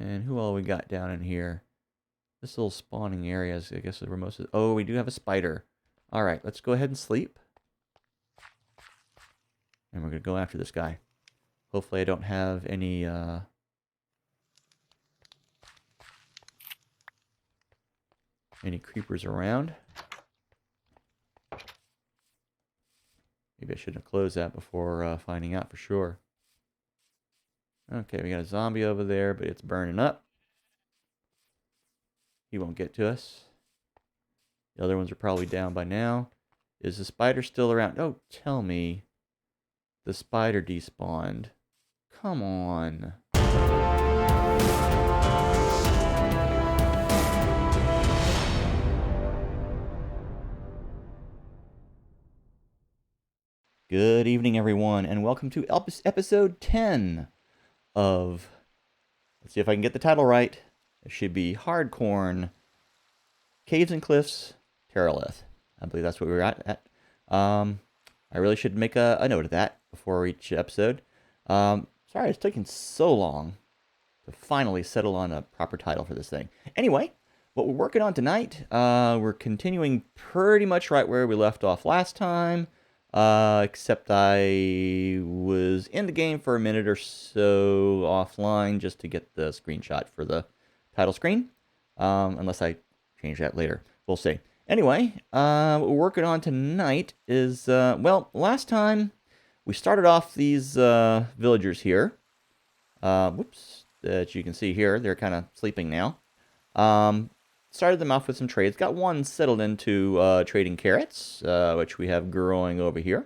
And who all we got down in here? This little spawning area is, I guess, where most of... Oh, we do have a spider. All right, let's go ahead and sleep. And we're going to go after this guy. Hopefully I don't have any creepers around. Maybe I shouldn't have closed that before finding out for sure. Okay, we got a zombie over there, but it's burning up. He won't get to us. The other ones are probably down by now. Is the spider still around? Oh, tell me the spider despawned. Come on. Good evening, everyone, and welcome to episode 10 of, let's see if I can get the title right. It should be HardCorn, Caves and Cliffs, Terralith. I believe that's what we were at. I really should make a note of that before each episode. Sorry it's taking so long to finally settle on a proper title for this thing. Anyway, what we're working on tonight, we're continuing pretty much right where we left off last time. Except I was in the game for a minute or so offline just to get the screenshot for the title screen. Unless I change that later. We'll see. Anyway, what we're working on tonight is, well, last time we started off these villagers here. Whoops, that you can see here. They're kind of sleeping now. Started them off with some trades. Got one settled into trading carrots, which we have growing over here.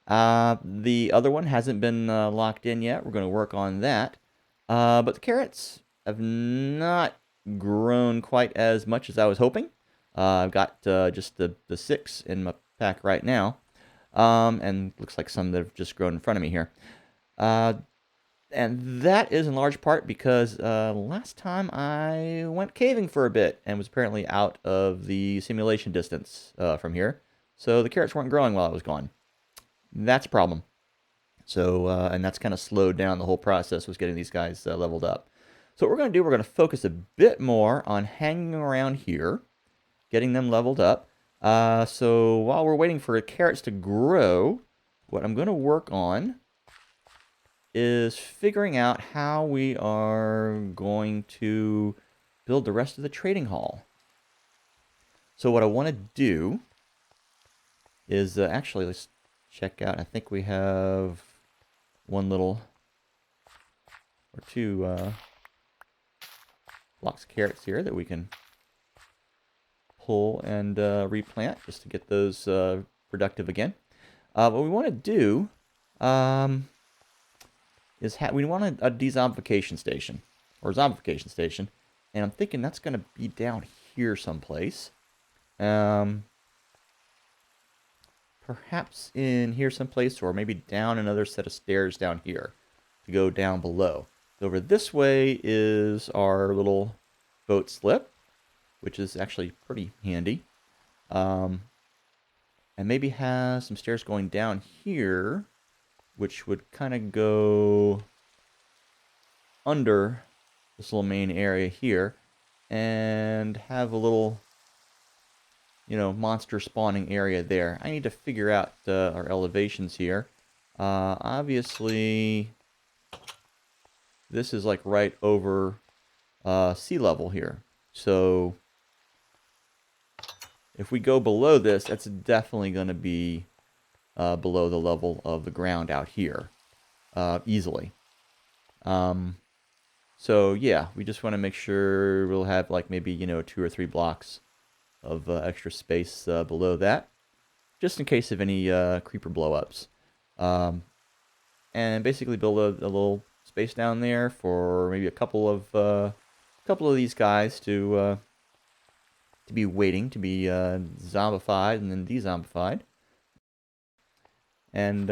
The other one hasn't been locked in yet. We're going to work on that. But the carrots have not grown quite as much as I was hoping. I've got just the 6 in my pack right now. And looks like some that have just grown in front of me here. And that is in large part because last time I went caving for a bit and was apparently out of the simulation distance from here. So the carrots weren't growing while I was gone. That's a problem. So, and that's kind of slowed down the whole process was getting these guys leveled up. So what we're going to do, we're going to focus a bit more on hanging around here, getting them leveled up. So while we're waiting for carrots to grow, what I'm going to work on is figuring out how we are going to build the rest of the trading hall. So what I want to do is actually, let's check out. I think we have one little or two blocks of carrots here that we can pull and replant just to get those productive again. What we want to do is we want a dezombification station, or zombification station, and I'm thinking that's going to be down here someplace. Perhaps in here someplace, or maybe down another set of stairs down here to go down below. Over this way is our little boat slip, which is actually pretty handy. And maybe has some stairs going down here, which would kind of go under this little main area here and have a little, monster spawning area there. I need to figure out our elevations here. Obviously, this is like right over sea level here. So if we go below this, that's definitely going to be below the level of the ground out here, easily. So yeah, we just want to make sure we'll have like maybe 2 or 3 blocks of extra space below that, just in case of any creeper blowups. And basically build a little space down there for maybe a couple of these guys to be waiting to be zombified and then dezombified. And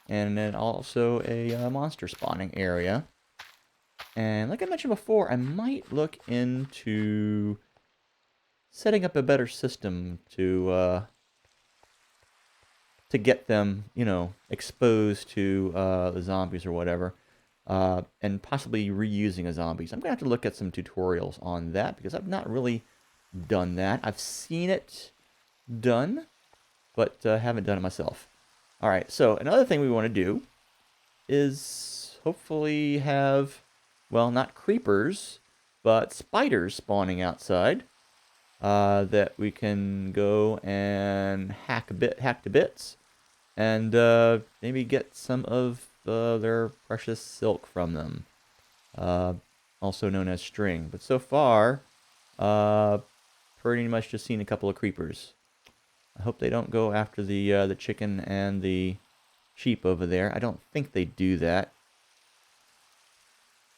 then also a monster spawning area. And like I mentioned before, I might look into setting up a better system to to get them, you know, exposed to the zombies or whatever, and possibly reusing a zombies. I'm gonna have to look at some tutorials on that because I've not really done that. I've seen it done, but haven't done it myself. All right, so another thing we want to do is hopefully have, well, not creepers, but spiders spawning outside that we can go and hack to bits, and maybe get some of their precious silk from them, also known as string. But so far, pretty much just seen a couple of creepers. I hope they don't go after the chicken and the sheep over there. I don't think they do that.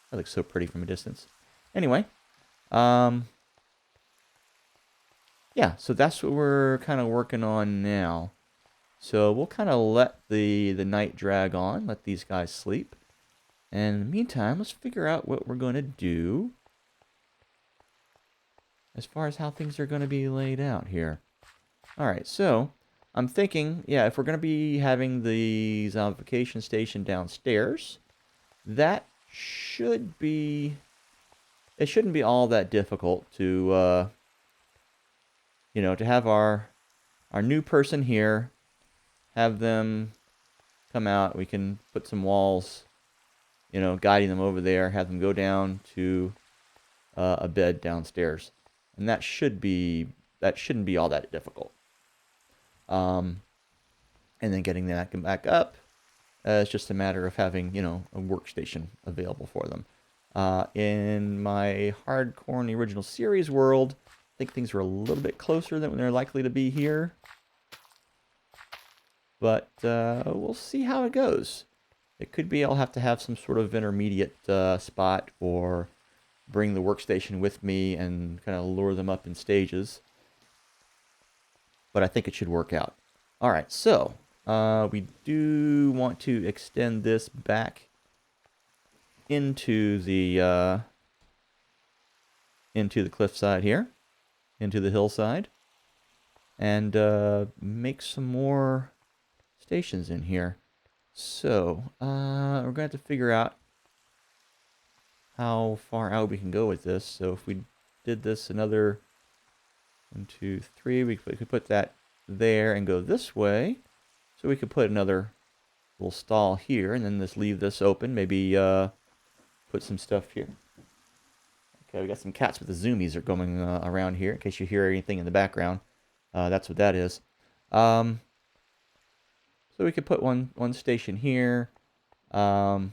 That looks so pretty from a distance. Anyway, yeah, so that's what we're kind of working on now. So we'll kind of let the night drag on, let these guys sleep. And in the meantime, let's figure out what we're going to do as far as how things are going to be laid out here. All right, so I'm thinking, yeah, if we're going to be having the zombification station downstairs, that should be, it shouldn't be all that difficult to, you know, to have our new person here, have them come out. We can put some walls, you know, guiding them over there, have them go down to a bed downstairs. And that shouldn't be all that difficult. And then getting that back up, it's just a matter of having, you know, a workstation available for them. In my HardCorn original series world, I think things were a little bit closer than they're likely to be here. But we'll see how it goes. It could be I'll have to have some sort of intermediate spot, or bring the workstation with me and kind of lure them up in stages. But I think it should work out. All right, so we do want to extend this back into the cliffside here, into the hillside, and make some more stations in here. So we're going to have to figure out how far out we can go with this. So if we did this another 1, 2, 3, we could put that there and go this way. So we could put another little stall here, and then just leave this open. Maybe put some stuff here. Okay, we got some cats with the zoomies are going around here, in case you hear anything in the background. That's what that is. So we could put one station here. Can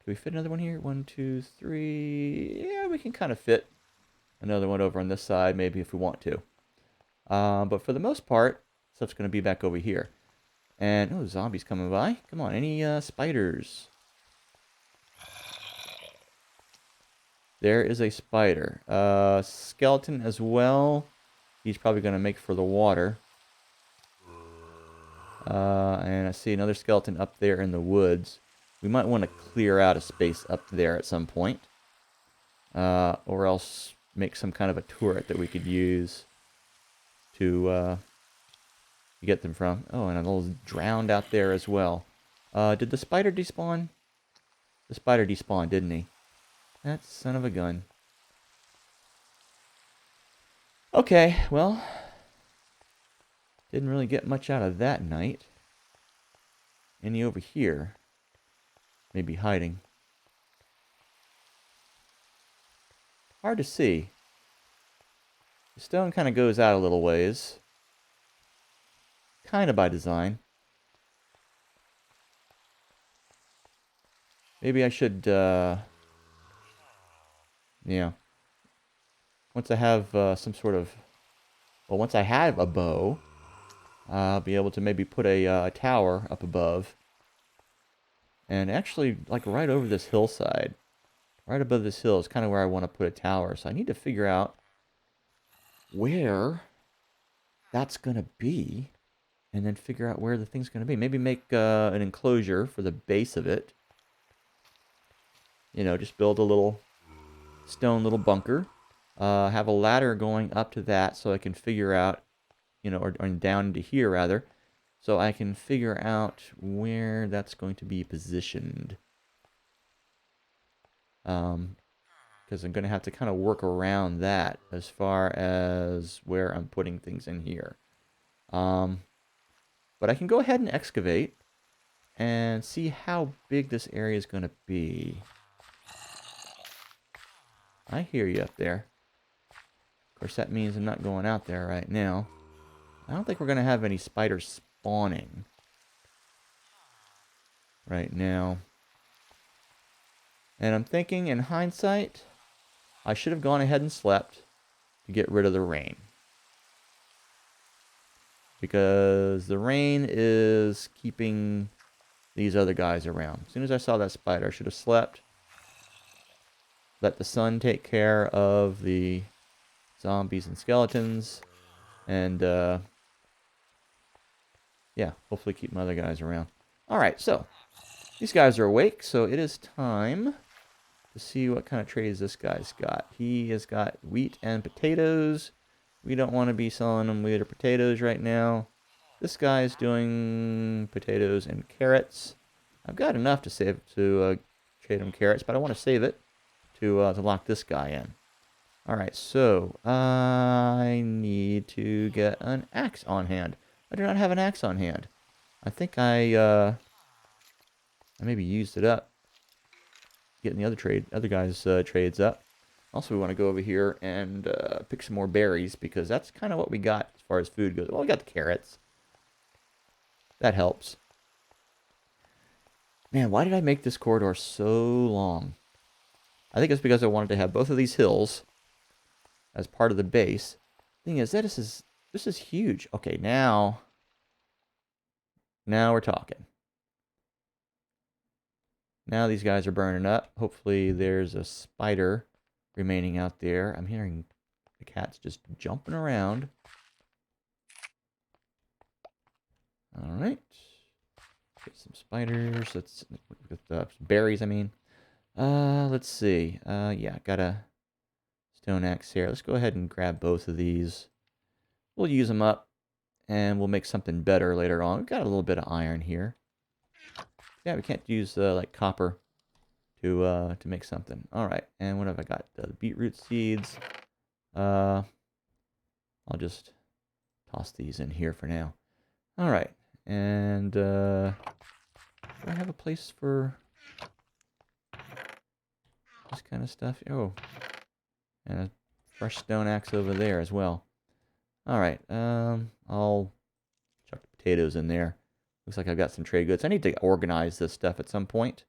we fit another one here? 1, 2, 3. Yeah, we can kind of fit another one over on this side, maybe, if we want to. But for the most part, stuff's going to be back over here. And, oh, zombies coming by. Come on, any spiders? There is a spider. Skeleton as well. He's probably going to make for the water. And I see another skeleton up there in the woods. We might want to clear out a space up there at some point. Or else make some kind of a turret that we could use to get them from. Oh, and a little drowned out there as well. Did the spider despawn? The spider despawned, didn't he? That son of a gun. Okay, well, didn't really get much out of that night. Any over here? Maybe hiding. Hard to see. The stone kind of goes out a little ways. Kind of by design. Maybe I should, yeah. Once I have some sort of... Well, once I have a bow, I'll be able to maybe put a tower up above. And actually, like right over this hillside, right above this hill is kind of where I want to put a tower. So I need to figure out where that's going to be, and then figure out where the thing's going to be. Maybe make an enclosure for the base of it. You know, just build a little stone little bunker. Have a ladder going up to that so I can figure out, you know, or down into here rather, so I can figure out where that's going to be positioned. Because I'm going to have to kind of work around that as far as where I'm putting things in here. But I can go ahead and excavate and see how big this area is going to be. I hear you up there. Of course, that means I'm not going out there right now. I don't think we're going to have any spiders spawning right now. And I'm thinking, in hindsight, I should have gone ahead and slept to get rid of the rain. Because the rain is keeping these other guys around. As soon as I saw that spider, I should have slept. Let the sun take care of the zombies and skeletons. And, yeah, hopefully keep my other guys around. Alright, so, these guys are awake, so it is time to see what kind of trades this guy's got. He has got wheat and potatoes. We don't want to be selling them wheat or potatoes right now. This guy's doing potatoes and carrots. I've got enough to save to trade him carrots, but I want to save it to lock this guy in. Alright, so I need to get an axe on hand. I do not have an axe on hand. I think I maybe used it up getting the other guys' trades up. Also, we want to go over here and pick some more berries, because that's kind of what we got as far as food goes. Well, we got the carrots. That helps. Man, why did I make this corridor so long? I think it's because I wanted to have both of these hills as part of the base. Thing is, this is huge. Okay, now we're talking. Now these guys are burning up. Hopefully there's a spider remaining out there. I'm hearing the cats just jumping around. Alright. Get some spiders. Let's get the berries, I mean. Let's see. Yeah, got a stone axe here. Let's go ahead and grab both of these. We'll use them up, and we'll make something better later on. We've got a little bit of iron here. Yeah, we can't use like copper to make something. All right, and what have I got? The beetroot seeds. I'll just toss these in here for now. All right, and do I have a place for this kind of stuff? Oh, and a fresh stone axe over there as well. All right, I'll chuck the potatoes in there. Looks like I've got some trade goods. I need to organize this stuff at some point.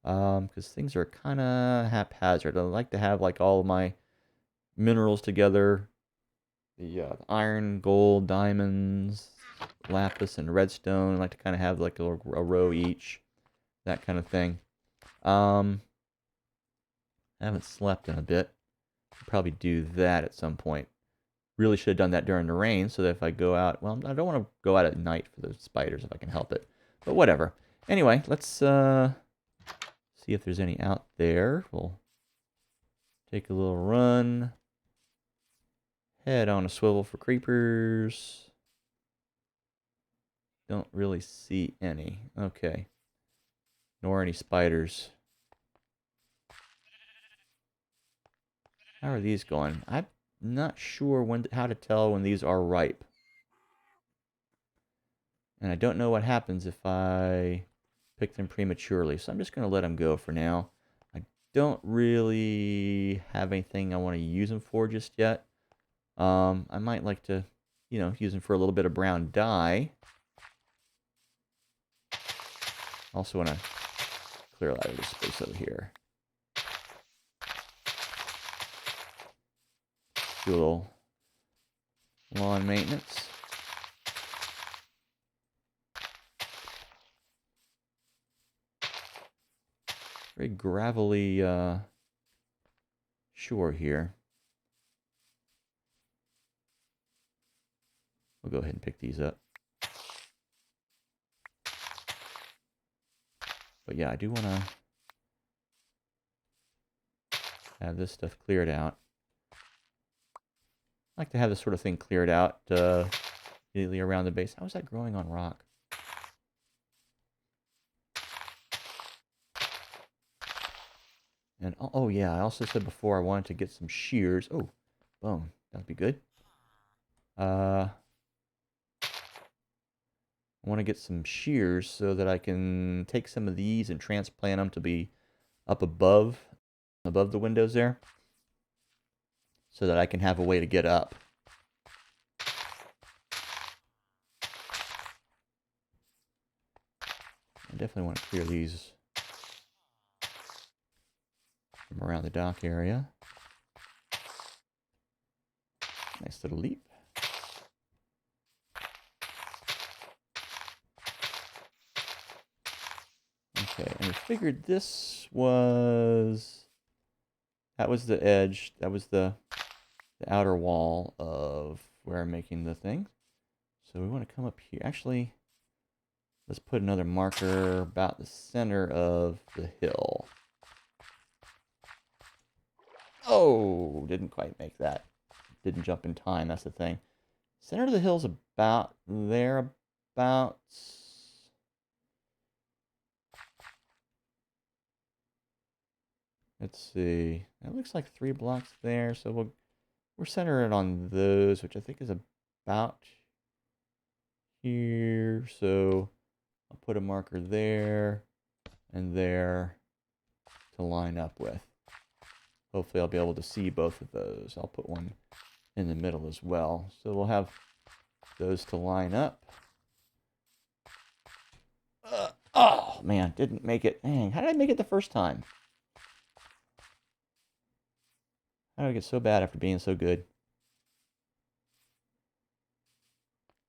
Because things are kind of haphazard. I like to have like all of my minerals together. The iron, gold, diamonds, lapis, and redstone. I like to kind of have like a row each. That kind of thing. I haven't slept in a bit. Should probably do that at some point. Really should have done that during the rain, so that if I go out... Well, I don't want to go out at night for the spiders if I can help it. But whatever. Anyway, let's see if there's any out there. We'll take a little run. Head on a swivel for creepers. Don't really see any. Okay. Nor any spiders. How are these going? I'm not sure how to tell when these are ripe. And I don't know what happens if I pick them prematurely. So I'm just going to let them go for now. I don't really have anything I want to use them for just yet. I might like to, use them for a little bit of brown dye. Also want to clear a lot of this space over here. Do a little lawn maintenance. Very gravelly shore here. We'll go ahead and pick these up. But yeah, I do want to have this stuff cleared out. I like to have this sort of thing cleared out immediately around the base. How is that growing on rock? And oh yeah, I also said before I wanted to get some shears. Oh, bone. That'd be good. I want to get some shears so that I can take some of these and transplant them to be up above the windows there, so that I can have a way to get up. I definitely want to clear these from around the dock area. Nice little leap. Okay, and we figured this was... That was the edge. That was the outer wall of where I'm making the thing. So we want to come up here. Actually, let's put another marker about the center of the hill. Oh, didn't quite make that. Didn't jump in time, that's the thing. Center of the hill's about there, about... Let's see. That looks like 3 blocks there, so we're centering it on those, which I think is about here. So I'll put a marker there and there to line up with. Hopefully I'll be able to see both of those. I'll put one in the middle as well. So we'll have those to line up. Oh, man, didn't make it. Dang, how did I make it the first time? How did I get so bad after being so good?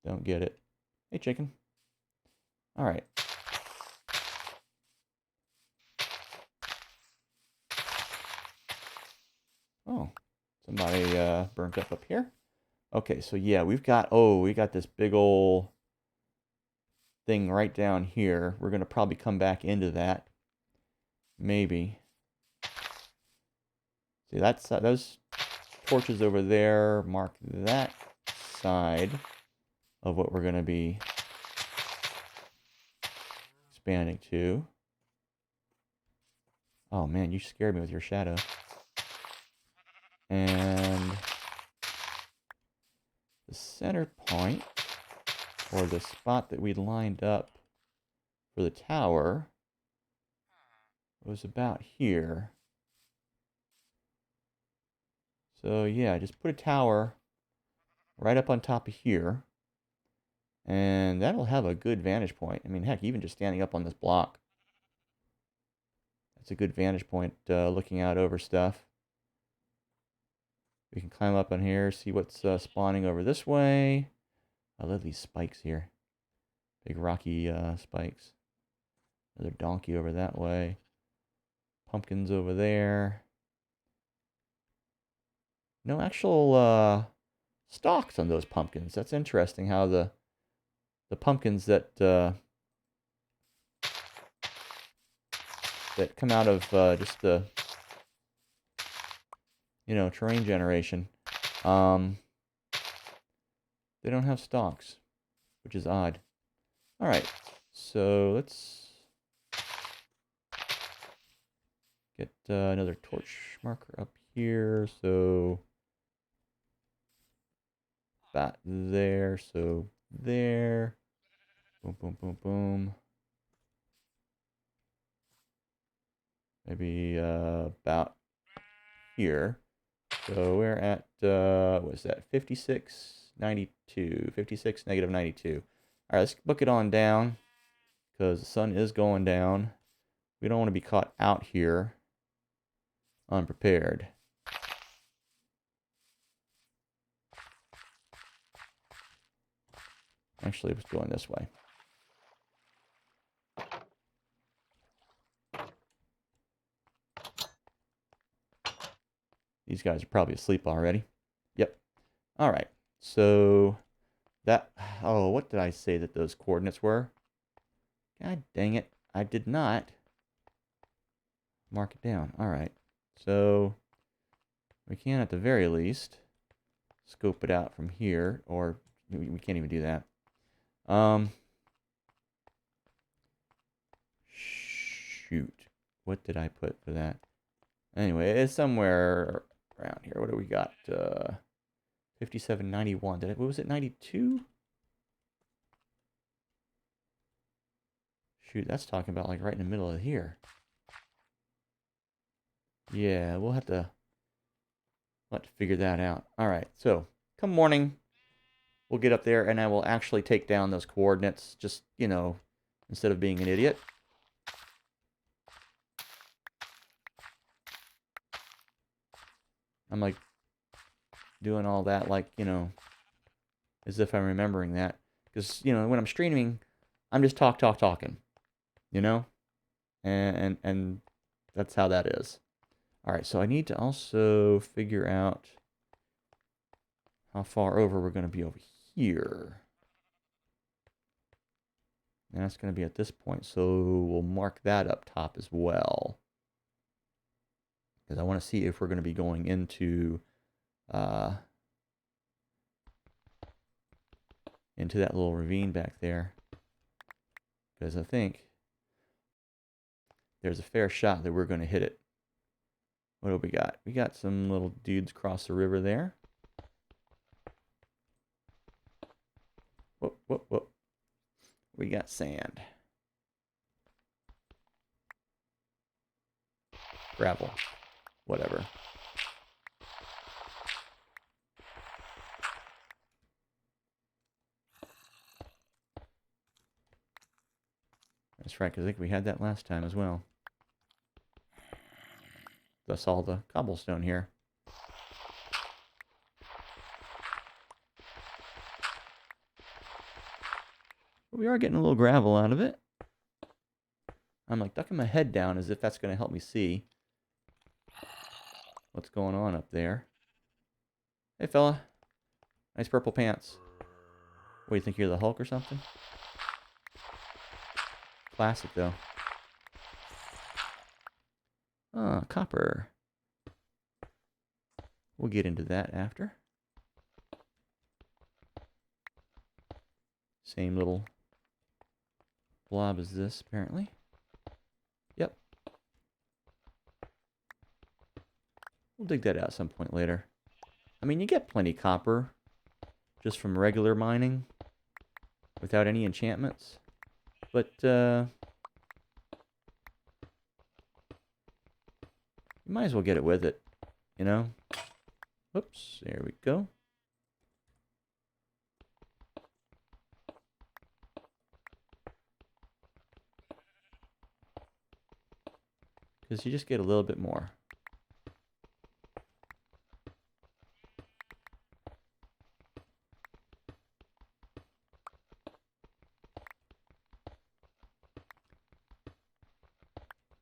Don't get it. Hey, chicken. All right. Oh, somebody burnt up here. Okay, so yeah, we got this big old thing right down here. We're gonna probably come back into that. Maybe. See, that's those torches over there mark that side of what we're gonna be expanding to. Oh man, you scared me with your shadow. And the center point, or the spot that we lined up for the tower, was about here. So yeah, just put a tower right up on top of here, and that'll have a good vantage point. I mean, heck, even just standing up on this block, that's a good vantage point, looking out over stuff. We can climb up on here, see what's spawning over this way. I love these spikes here. Big rocky spikes. Another donkey over that way. Pumpkins over there. No actual stalks on those pumpkins. That's interesting how the pumpkins that that come out of just the terrain generation, they don't have stalks, which is odd. All right, so let's get another torch marker up here. So about there. So there. Boom, boom, boom, boom. Maybe about here. So we're at, what is that, 56, 92, 56, negative 92. All right, let's book it on down, because the sun is going down. We don't want to be caught out here unprepared. Actually, it was going this way. These guys are probably asleep already. Yep. All right. So that, oh, what did I say that those coordinates were? God dang it. I did not mark it down. All right. So we can, at the very least, scope it out from here, or we can't even do that. Shoot. What did I put for that? Anyway, it's somewhere around here. What do we got? 5791. What was it? 92? Shoot, that's talking about like right in the middle of here. Yeah, we'll have to figure that out. All right, so come morning, we'll get up there and I will actually take down those coordinates. Just, you know, instead of being an idiot. I'm like doing all that like, you know, as if I'm remembering that. Because, you know, when I'm streaming, I'm just talking, you know? And that's how that is. All right, so I need to also figure out how far over we're going to be over here. And that's going to be at this point, so we'll mark that up top as well. Because I want to see if we're going to be going into that little ravine back there. Because I think there's a fair shot that we're going to hit it. What do we got? We got some little dudes across the river there. Whoop, whoop, whoop. We got sand. Gravel. Whatever. That's right, because I think we had that last time as well. That's all the cobblestone here. We are getting a little gravel out of it. I'm like ducking my head down as if that's going to help me see what's going on up there. Hey, fella. Nice purple pants. What, do you think you're the Hulk or something? Classic, though. Ah, copper. We'll get into that after. Same little blob as this, apparently. Yep. We'll dig that out some point later. I mean, you get plenty copper just from regular mining without any enchantments. But, you might as well get it with it, you know? Whoops, there we go. Because you just get a little bit more.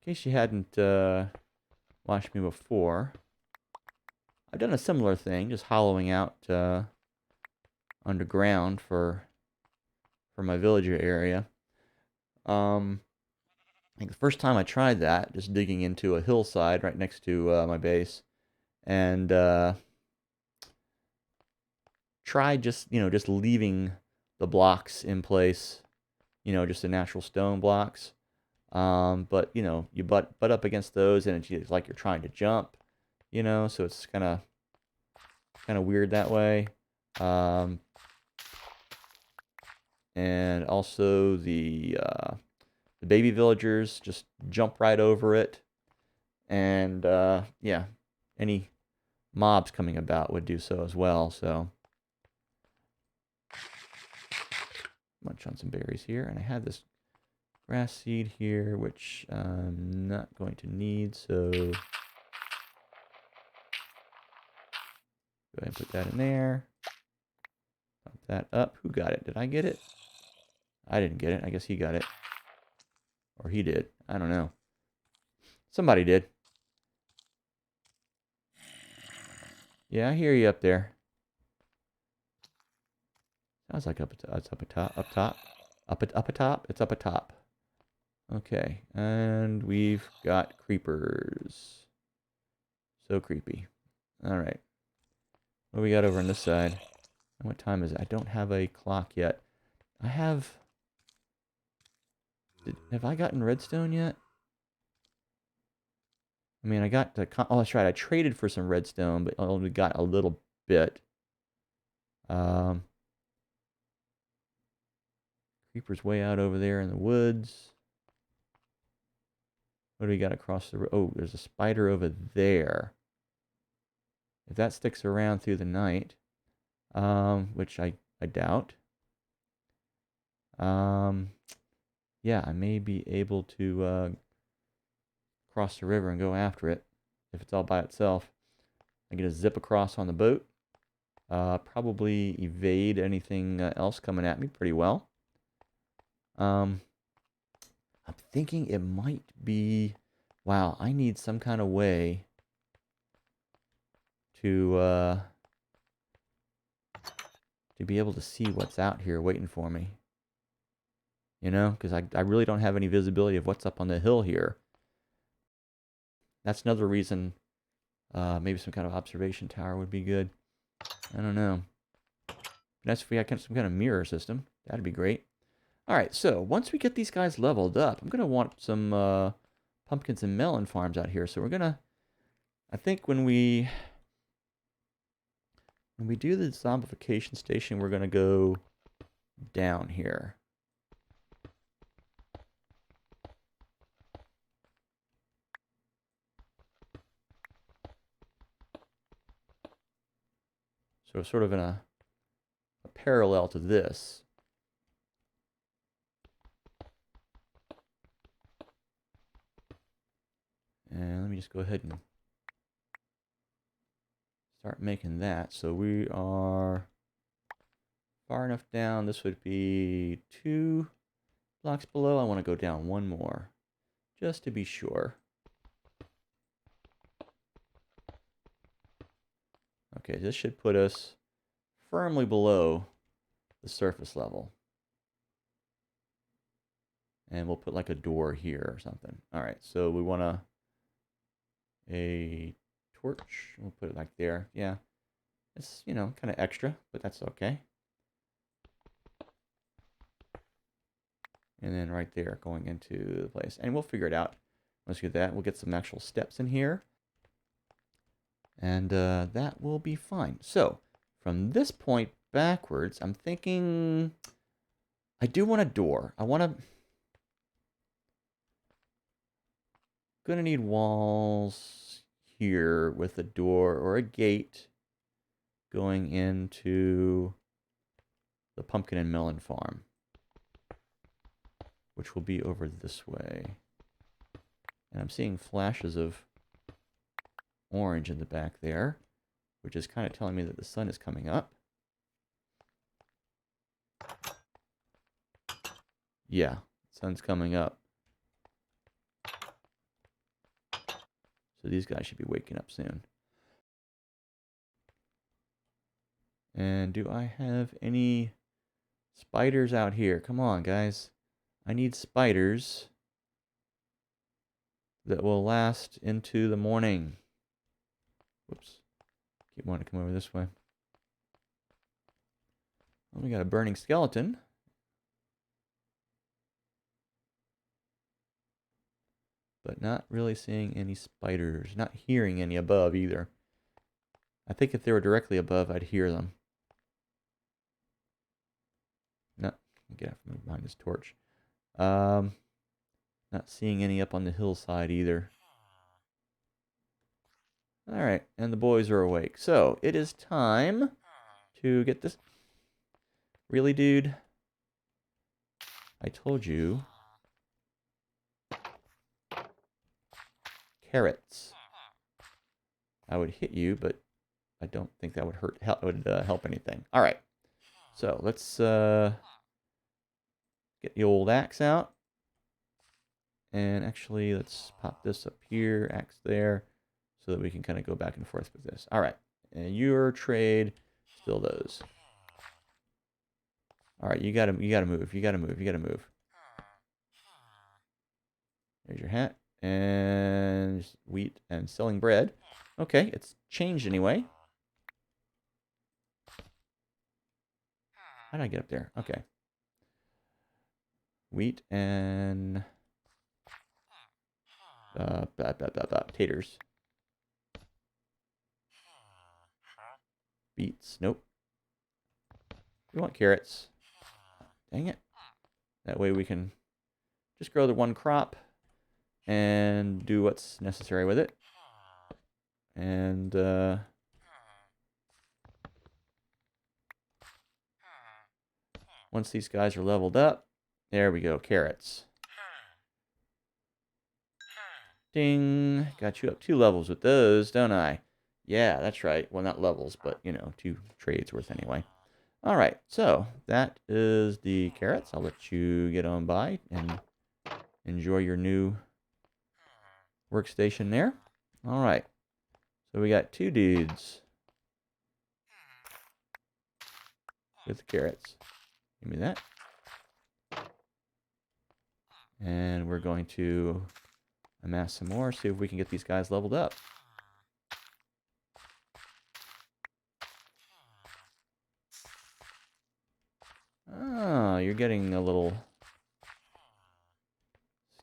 In case you hadn't watched me before, I've done a similar thing, just hollowing out underground for my villager area. I think the first time I tried that, just digging into a hillside right next to my base, and tried just leaving the blocks in place, just the natural stone blocks. But you butt up against those, and it's like you're trying to jump, so it's kind of weird that way. And also the baby villagers just jump right over it, and yeah, any mobs coming about would do so as well. So munch on some berries here, and I have this grass seed here, which I'm not going to need, so go ahead and put that in there. Pump that up. Who got it? Did I get it? I didn't get it. I guess he got it. Or he did. I don't know. Somebody did. Yeah, I hear you up there. Sounds like it's up atop. Up atop? It's up atop. Okay, and we've got creepers. So creepy. Alright. What do we got over on this side? And what time is it? I don't have a clock yet. I have... have I gotten redstone yet? I mean, I got the... oh, that's right. I traded for some redstone, but I only got a little bit. Creeper's way out over there in the woods. What do we got across the road? Oh, there's a spider over there. If that sticks around through the night, which I doubt. Yeah, I may be able to cross the river and go after it if it's all by itself. I get a zip across on the boat. Probably evade anything else coming at me pretty well. I'm thinking it might be... wow, I need some kind of way to be able to see what's out here waiting for me. You know, because I really don't have any visibility of what's up on the hill here. That's another reason maybe some kind of observation tower would be good. I don't know. That's if we had some kind of mirror system. That'd be great. All right, so once we get these guys leveled up, I'm going to want some pumpkins and melon farms out here. So we're going to, I think when we do the zombification station, we're going to go down here. So sort of in a parallel to this. And let me just go ahead and start making that. So we are far enough down. This would be 2 blocks below. I want to go down 1 more, just to be sure. Okay, this should put us firmly below the surface level. And we'll put like a door here or something. All right, so we want a torch. We'll put it like there. Yeah, it's, you know, kind of extra, but that's okay. And then right there going into the place. And we'll figure it out. Once we get that, we'll get some actual steps in here. And that will be fine. So, from this point backwards, I'm thinking I do want a door. I want to... gonna need walls here with a door or a gate going into the pumpkin and melon farm, which will be over this way. And I'm seeing flashes of orange in the back there, which is kind of telling me that the sun is coming up. Yeah, sun's coming up. So these guys should be waking up soon. And do I have any spiders out here? Come on, guys. I need spiders that will last into the morning. Whoops. Keep wanting to come over this way. Well, we got a burning skeleton. But not really seeing any spiders. Not hearing any above either. I think if they were directly above, I'd hear them. No, get out from behind this torch. Not seeing any up on the hillside either. Alright, and the boys are awake. So, it is time to get this... Really, dude? I told you. Carrots. I would hit you, but I don't think that would help anything. All right. So let's get the old axe out. And actually, let's pop this up here, axe there, so that we can kind of go back and forth with this. All right. And your trade still those. All right, you gotta move. You gotta move. You gotta move. There's your hat. And wheat and selling bread. Okay, it's changed anyway. How did I get up there? Okay. Wheat and taters. Beets. Nope. We want carrots. Dang it. That way we can just grow the one crop and do what's necessary with it. And once these guys are leveled up, there we go, carrots. Ding. Got you up 2 levels with those, don't I? Yeah, that's right. Well, not levels, but, you know, 2 trades worth anyway. All right, so that is the carrots. I'll let you get on by and enjoy your new workstation there. All right, so we got 2 dudes with the carrots. Give me that. And we're going to amass some more, see if we can get these guys leveled up. Oh, you're getting a little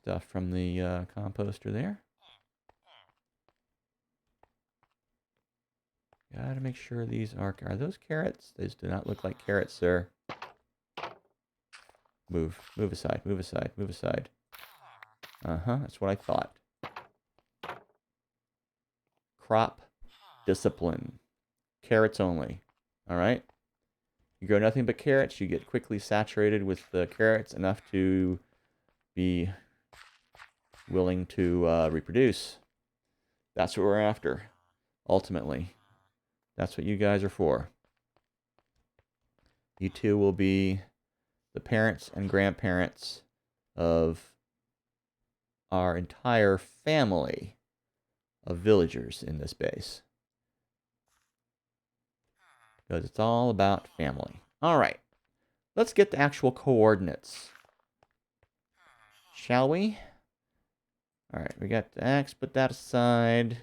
stuff from the composter there. Gotta make sure these are those carrots? These do not look like carrots, sir. Move aside, move aside, move aside. That's what I thought. Crop discipline. Carrots only. All right? You grow nothing but carrots, you get quickly saturated with the carrots enough to be willing to reproduce. That's what we're after, ultimately. That's what you guys are for. You two will be the parents and grandparents of our entire family of villagers in this base. Because it's all about family. All right. Let's get the actual coordinates. Shall we? All right, we got the axe. Put that aside.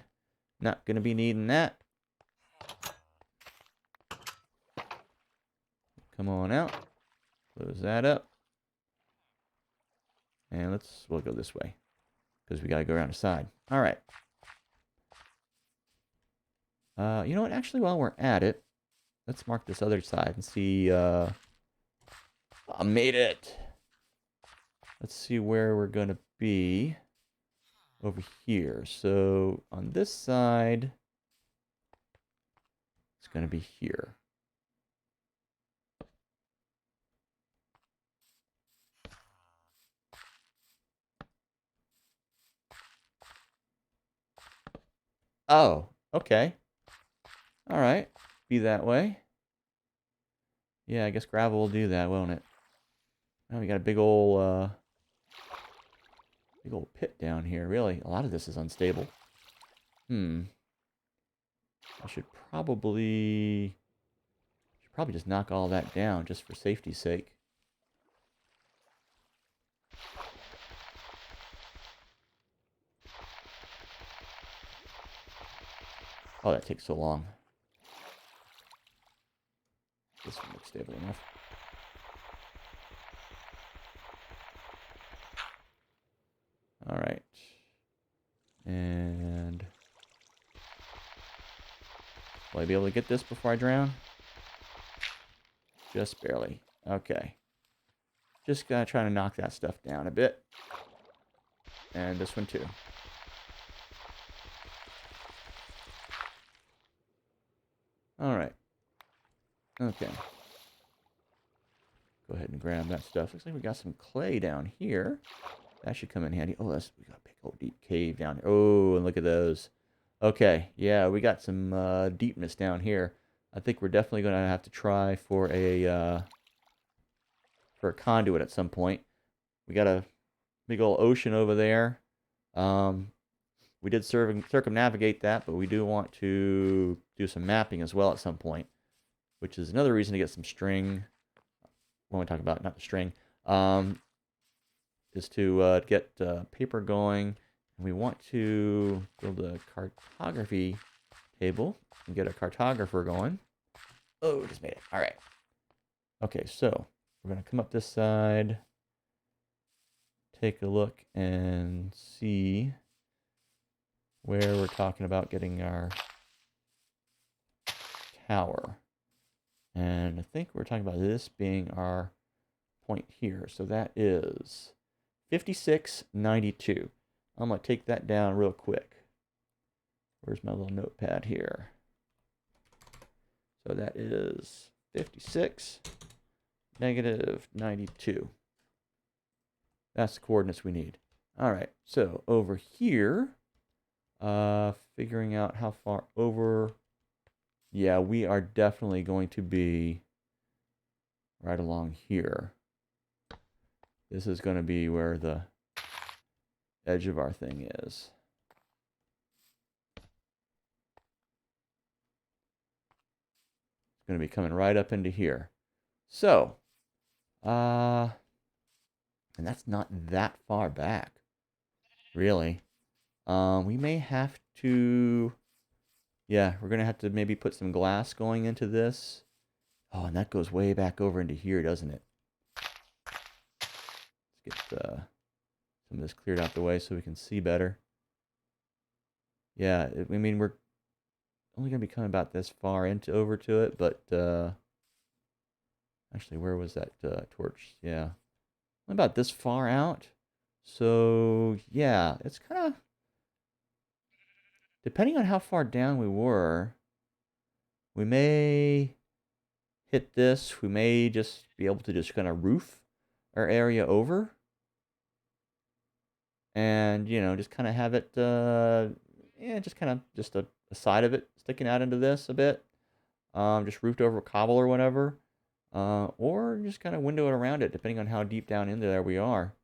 Not going to be needing that. Come on out. Close that up. And we'll go this way. Because we got to go around the side. All right. You know what? Actually, while we're at it, let's mark this other side and see. I made it. Let's see where we're going to be over here. So on this side, it's going to be here. Oh, okay. All right. Be that way. Yeah, I guess gravel will do that, won't it? Oh, we got a big old pit down here. Really, a lot of this is unstable. I should probably just knock all that down just for safety's sake. Oh, that takes so long. This one looks stable enough. All right. And will I be able to get this before I drown? Just barely. Okay. Just gotta try to knock that stuff down a bit. And this one too. All right. Okay. Go ahead and grab that stuff. Looks like we got some clay down here. That should come in handy. Oh, we got a big old deep cave down here. Oh, and look at those. Okay, yeah, we got some deepness down here. I think we're definitely going to have to try for a conduit at some point. We got a big old ocean over there. We did circumnavigate that, but we do want to do some mapping as well at some point, which is another reason to get some string. When we talk about not the string, is to get paper going. And we want to build a cartography table and get a cartographer going. Oh, just made it. All right. Okay, so we're going to come up this side, take a look and see where we're talking about getting our tower. And I think we're talking about this being our point here. So that is 5692. I'm going to take that down real quick. Where's my little notepad here? So that is 56 negative 92. That's the coordinates we need. All right, so over here, figuring out how far over. Yeah, we are definitely going to be right along here. This is going to be where the edge of our thing is. It's going to be coming right up into here. So, and that's not that far back, really. We may have to, yeah, we're going to have to maybe put some glass going into this. Oh, and that goes way back over into here, doesn't it? Let's get some of this cleared out the way so we can see better. Yeah, I mean, we're only going to be coming about this far over to it, but actually, where was that torch? Yeah, about this far out. So, yeah, it's kind of, depending on how far down we were, we may hit this. We may just be able to just kind of roof our area over. And, you know, just kind of have it, yeah, just kind of just a side of it sticking out into this a bit. Just roofed over cobble or whatever. Or just kind of window it around it, depending on how deep down into there we are.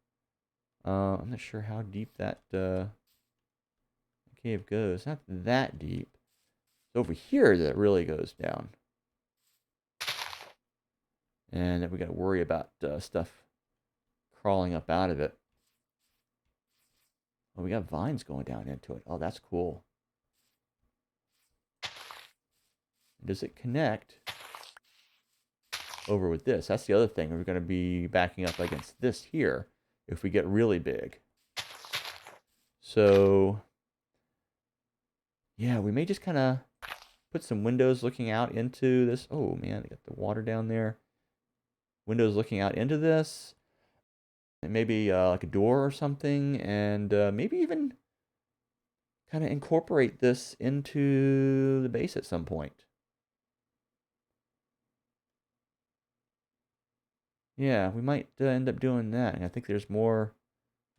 I'm not sure how deep that cave goes. Not that deep. It's over here that it really goes down. And then we got to worry about stuff crawling up out of it. Oh, we got vines going down into it. Oh, that's cool. Does it connect over with this? That's the other thing. We're going to be backing up against this here if we get really big. So, yeah, we may just kind of put some windows looking out into this. Oh, man, they got the water down there. Windows looking out into this. And maybe like a door or something. And maybe even kind of incorporate this into the base at some point. Yeah, we might end up doing that. And I think there's more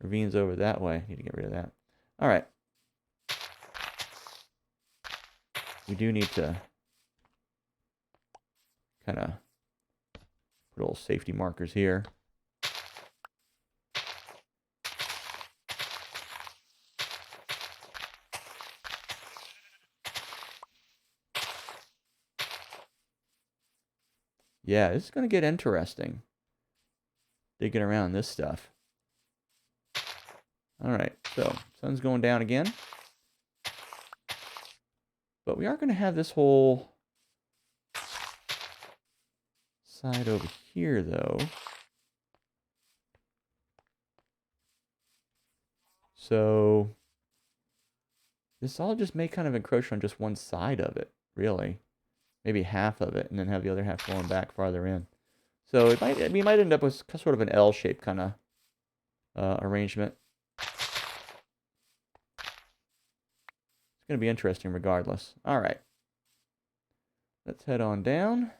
ravines over that way. Need to get rid of that. All right. We do need to kind of put little safety markers here. Yeah, this is going to get interesting. Digging around this stuff. All right, so sun's going down again. But we are going to have this whole side over here, though. So this all just may kind of encroach on just one side of it, really. Maybe half of it, and then have the other half going back farther in. So we might end up with sort of an L-shaped kind of arrangement. It's going to be interesting regardless. All right. Let's head on down.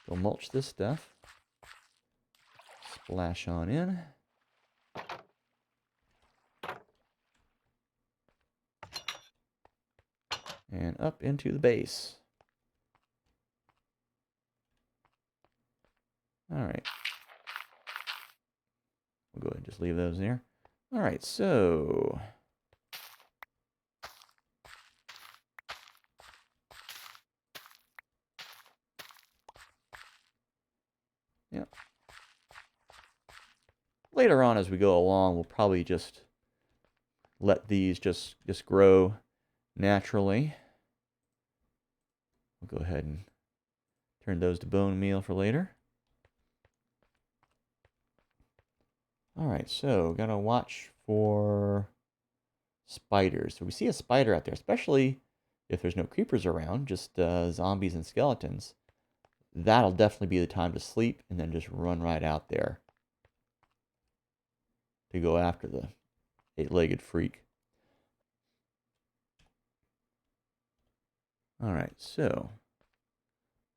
Go mulch this stuff. Splash on in. And up into the base. All right. We'll go ahead and just leave those there. All right, so yeah. Later on as we go along, we'll probably just let these just grow naturally. We'll go ahead and turn those to bone meal for later. Alright, so gotta watch for spiders. So we see a spider out there, especially if there's no creepers around, just zombies and skeletons. That'll definitely be the time to sleep and then just run right out there to go after the eight-legged freak. Alright, so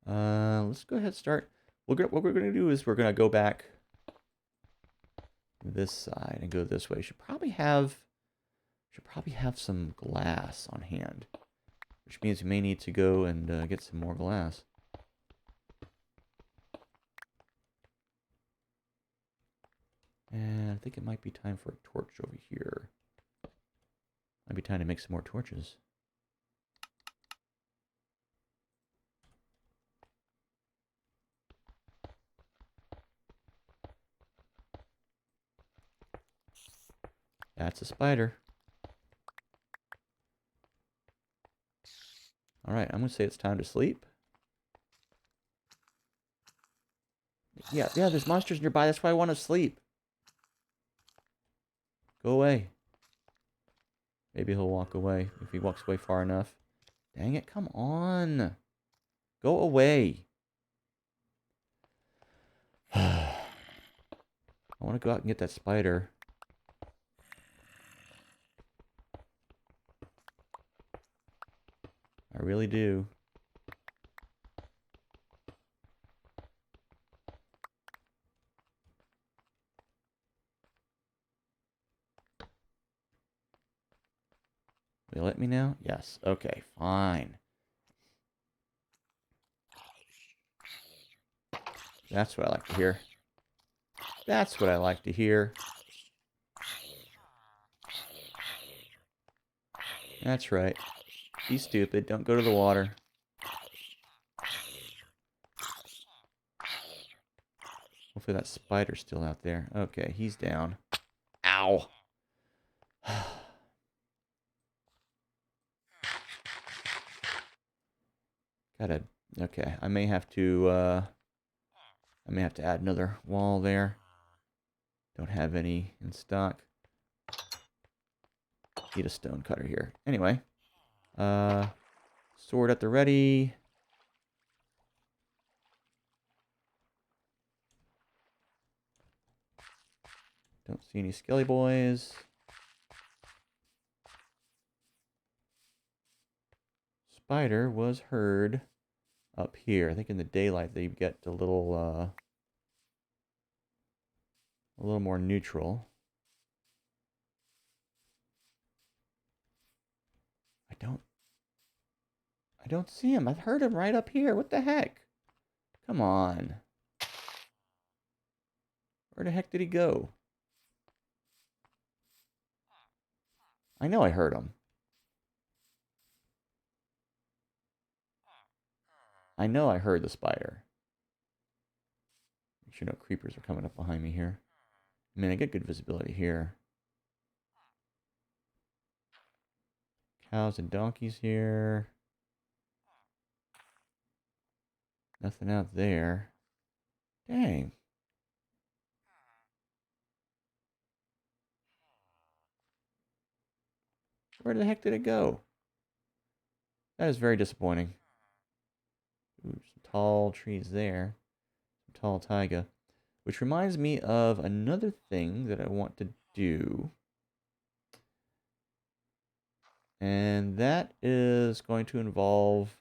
let's go ahead and start. What we're going to do is we're going to go back this side and go this way. Should probably have some glass on hand, which means we may need to go and get some more glass. And I think it might be time for a torch over here. Might be time to make some more torches. That's a spider. Alright, I'm going to say it's time to sleep. Yeah, there's monsters nearby. That's why I want to sleep. Go away. Maybe he'll walk away if he walks away far enough. Dang it, come on. Go away. I want to go out and get that spider. I really do. Will you let me now? Yes. Okay, fine. That's what I like to hear. That's what I like to hear. That's right. Be stupid. Don't go to the water. Hopefully that spider's still out there. Okay, he's down. Ow. Gotta... Okay, I may have to add another wall there. Don't have any in stock. Need a stone cutter here. Anyway. Sword at the ready. Don't see any skelly boys. Spider was heard up here. I think in the daylight they get a little more neutral. I don't see him. I've heard him right up here. What the heck? Come on. Where the heck did he go? I know I heard him. I know I heard the spider. Make sure no creepers are coming up behind me here. I mean, I get good visibility here. Cows and donkeys here. Nothing out there. Dang. Where the heck did it go? That is very disappointing. Ooh, some tall trees there. Some tall taiga. Which reminds me of another thing that I want to do. And that is going to involve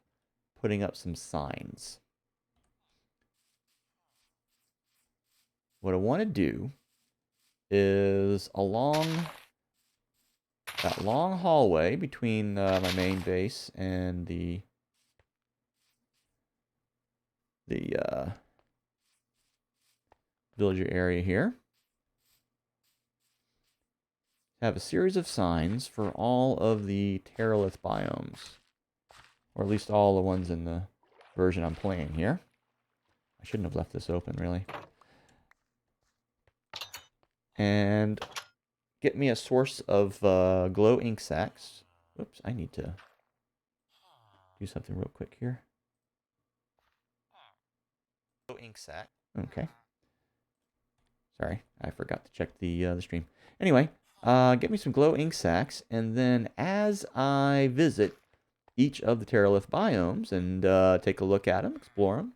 putting up some signs. What I want to do is along that long hallway between my main base and the villager area here, have a series of signs for all of the Terralith biomes, or at least all the ones in the version I'm playing here. I shouldn't have left this open, really. And get me a source of glow ink sacks. Whoops, I need to do something real quick here. ink sac. Okay. Sorry, I forgot to check the stream. Anyway, get me some glow ink sacs, and then as I visit each of the Terralith biomes and take a look at them, explore them,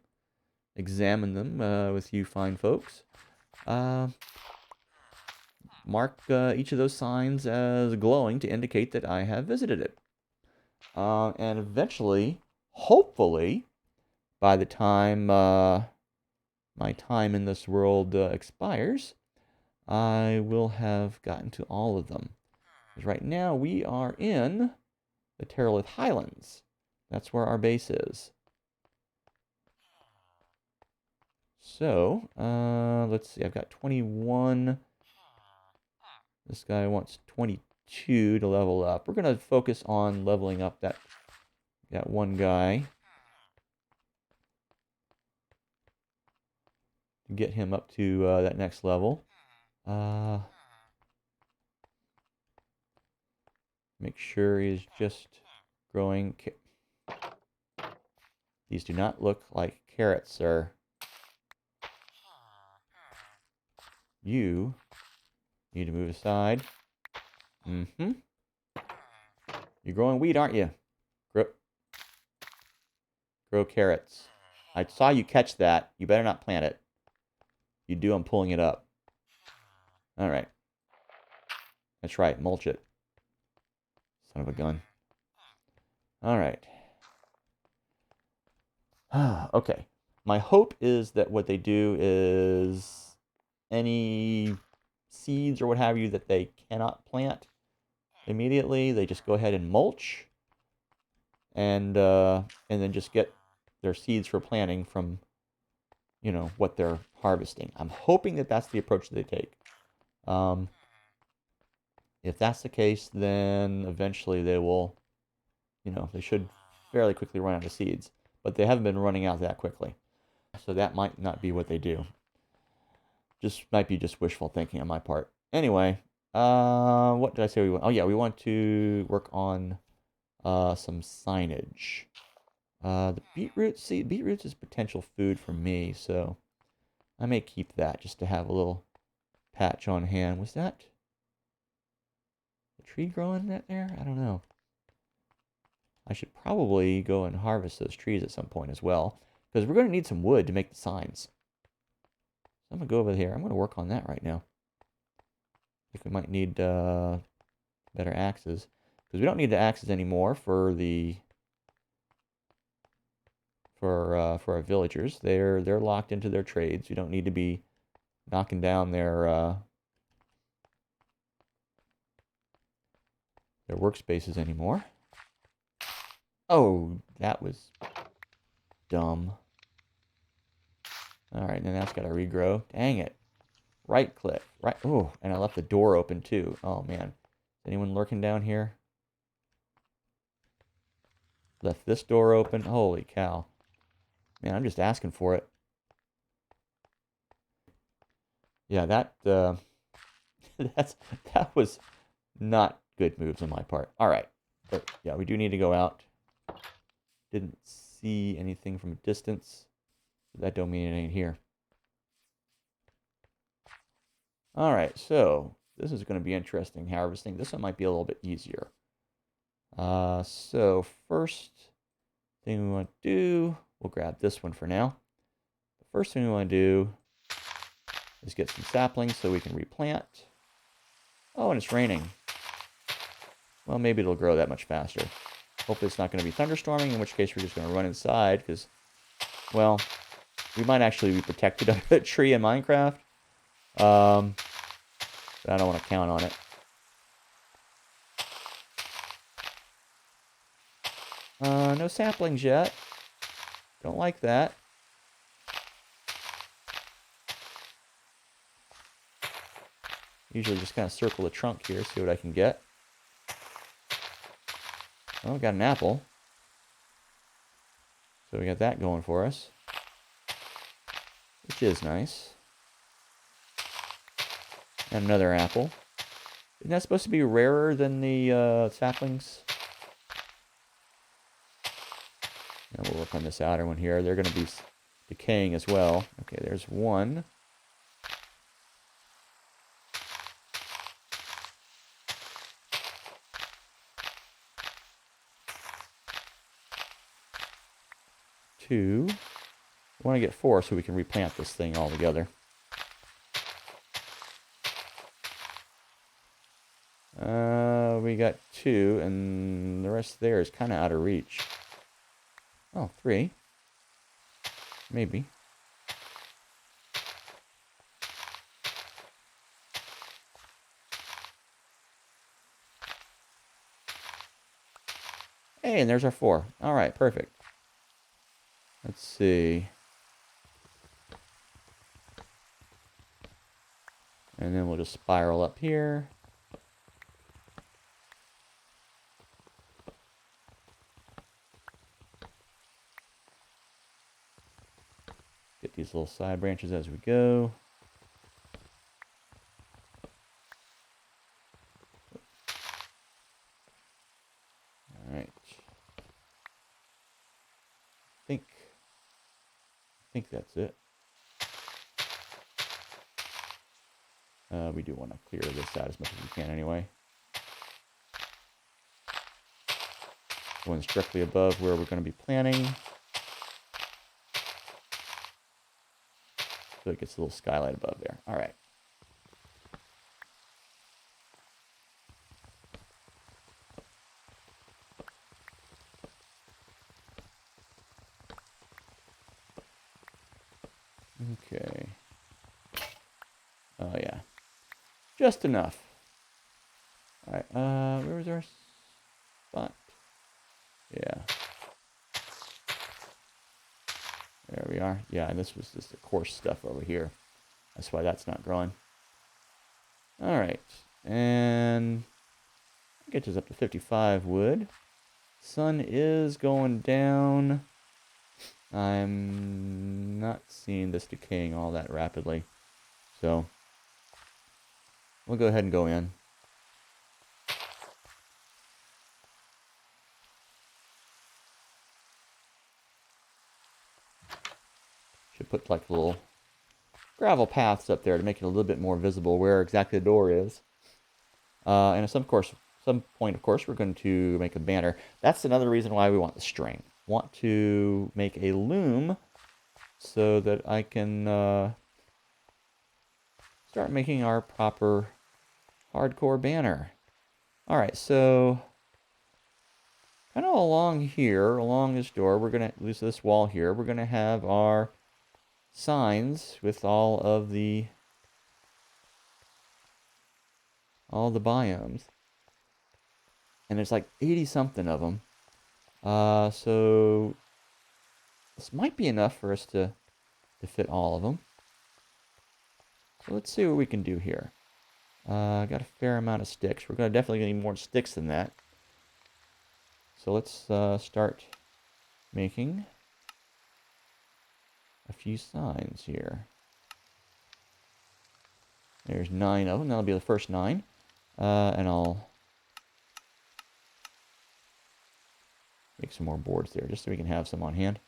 examine them with you fine folks, mark each of those signs as glowing to indicate that I have visited it. And eventually, hopefully, by the time my time in this world expires, I will have gotten to all of them. Because right now we are in the Terralith Highlands. That's where our base is. So, let's see. I've got 21. This guy wants 22 to level up. We're going to focus on leveling up that one guy. Get him up to that next level. Make sure he's just growing. These do not look like carrots, sir. You need to move aside. Mm-hmm. You're growing wheat, aren't you? Grow carrots. I saw you catch that. You better not plant it. If you do, I'm pulling it up. All right. That's right. Mulch it. Son of a gun. All right. Okay. My hope is that what they do is any seeds or what have you that they cannot plant immediately, they just go ahead and mulch, and then just get their seeds for planting from, what they're harvesting. I'm hoping that that's the approach that they take. If that's the case, then eventually they will, they should fairly quickly run out of seeds. But they haven't been running out that quickly. So that might not be what they do. Might be just wishful thinking on my part. Anyway, what did I say we want? Oh yeah, we want to work on some signage. The beetroots, beetroots is potential food for me, so I may keep that just to have a little patch on hand. Was that a tree growing right there? I don't know. I should probably go and harvest those trees at some point as well, because we're going to need some wood to make the signs. So I'm going to go over here. I'm going to work on that right now. I think we might need better axes, because we don't need the axes anymore for our villagers. They're locked into their trades. We don't need to be knocking down their workspaces anymore. Oh, that was dumb. All right, then that's got to regrow. Dang it. Right click. Right. Oh, and I left the door open too. Oh, man. Is anyone lurking down here? Left this door open. Holy cow. Man, I'm just asking for it. Yeah, that was not good moves on my part. All right. But yeah, we do need to go out. Didn't see anything from a distance. That don't mean it ain't here. All right, so this is going to be interesting harvesting. This one might be a little bit easier. So first thing we want to do, we'll grab this one for now. The first thing we want to do is get some saplings so we can replant. Oh, and it's raining. Well, maybe it'll grow that much faster. Hopefully it's not going to be thunderstorming, in which case we're just going to run inside, because, well, we might actually be protected under that tree in Minecraft. But I don't want to count on it. No saplings yet. Don't like that. Usually just kind of circle the trunk here, see what I can get. Oh, we got an apple. So we got that going for us, which is nice. And another apple. Isn't that supposed to be rarer than the saplings? And we'll work on this outer one here. They're going to be decaying as well. Okay, there's one. Two. We want to get 4 so we can replant this thing all together. We got 2, and the rest there is kind of out of reach. Oh, 3. Maybe. Hey, and there's our 4. All right, perfect. Let's see. And then we'll just spiral up here. Get these little side branches as we go. All right. I think that's it. We do want to clear this out as much as we can anyway. One's directly above where we're going to be planting. So it gets a little skylight above there. All right. Okay. Oh, yeah. Just enough. All right. Where was our spot? Yeah. There we are. Yeah, and this was just the coarse stuff over here. That's why that's not growing. All right. And get this up to 55 wood. Sun is going down. I'm not seeing this decaying all that rapidly. So we'll go ahead and go in. Should put like little gravel paths up there to make it a little bit more visible where exactly the door is. And at some point, of course, we're going to make a banner. That's another reason why we want the string. Want to make a loom so that I can start making our proper hardcore banner. All right, so kind of along here, along this door, we're going to, this wall here, we're going to have our signs with all the biomes. And there's like 80 something of them. So this might be enough for us to fit all of them. So let's see what we can do here. Got a fair amount of sticks. We're definitely need more sticks than that. So let's start making a few signs here. There's 9 of them. That'll be the first 9. And I'll make some more boards there just so we can have some on hand.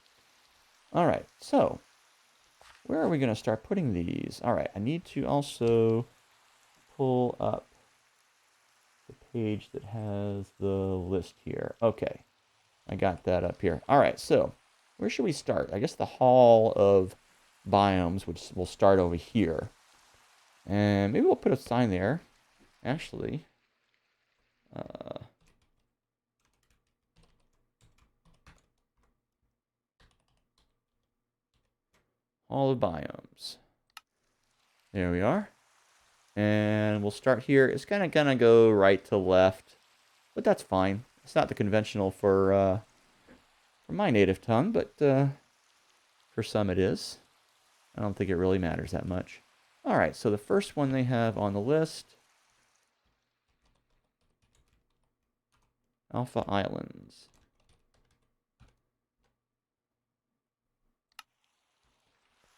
All right, so where are we going to start putting these? All right, I need to also pull up the page that has the list here. Okay, I got that up here. All right, so where should we start? I guess the Hall of Biomes, which will start over here. And maybe we'll put a sign there, actually. Hall of Biomes. There we are. And we'll start here. It's kind of gonna go right to left, but that's fine. It's not the conventional for my native tongue, but for some it is. I don't think it really matters that much. All right, so the first one they have on the list, Alpha Islands.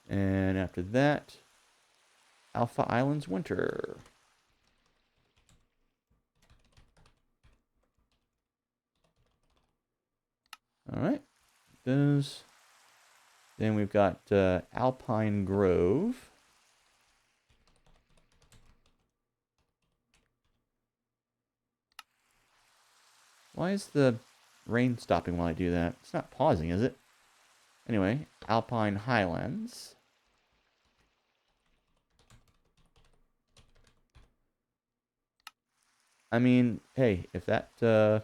And after that, Alpha Islands Winter. All right, those Then we've got Alpine Grove. Why is the rain stopping while I do that? It's not pausing, is it? Anyway, Alpine Highlands. I mean, hey, if that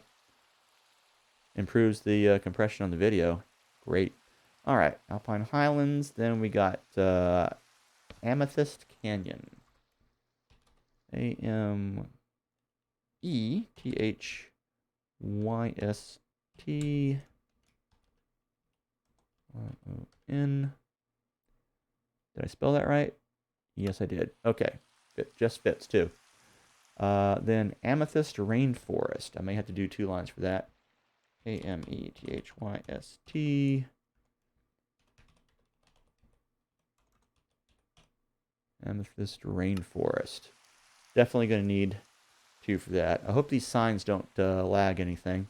improves the compression on the video, great. All right, Alpine Highlands. Then we got Amethyst Canyon. Amethyst. Did I spell that right? Yes, I did. Okay, it just fits too. Then Amethyst Rainforest. I may have to do 2 lines for that. Amethyst. Amethyst Rainforest. Definitely going to need 2 for that. I hope these signs don't lag anything.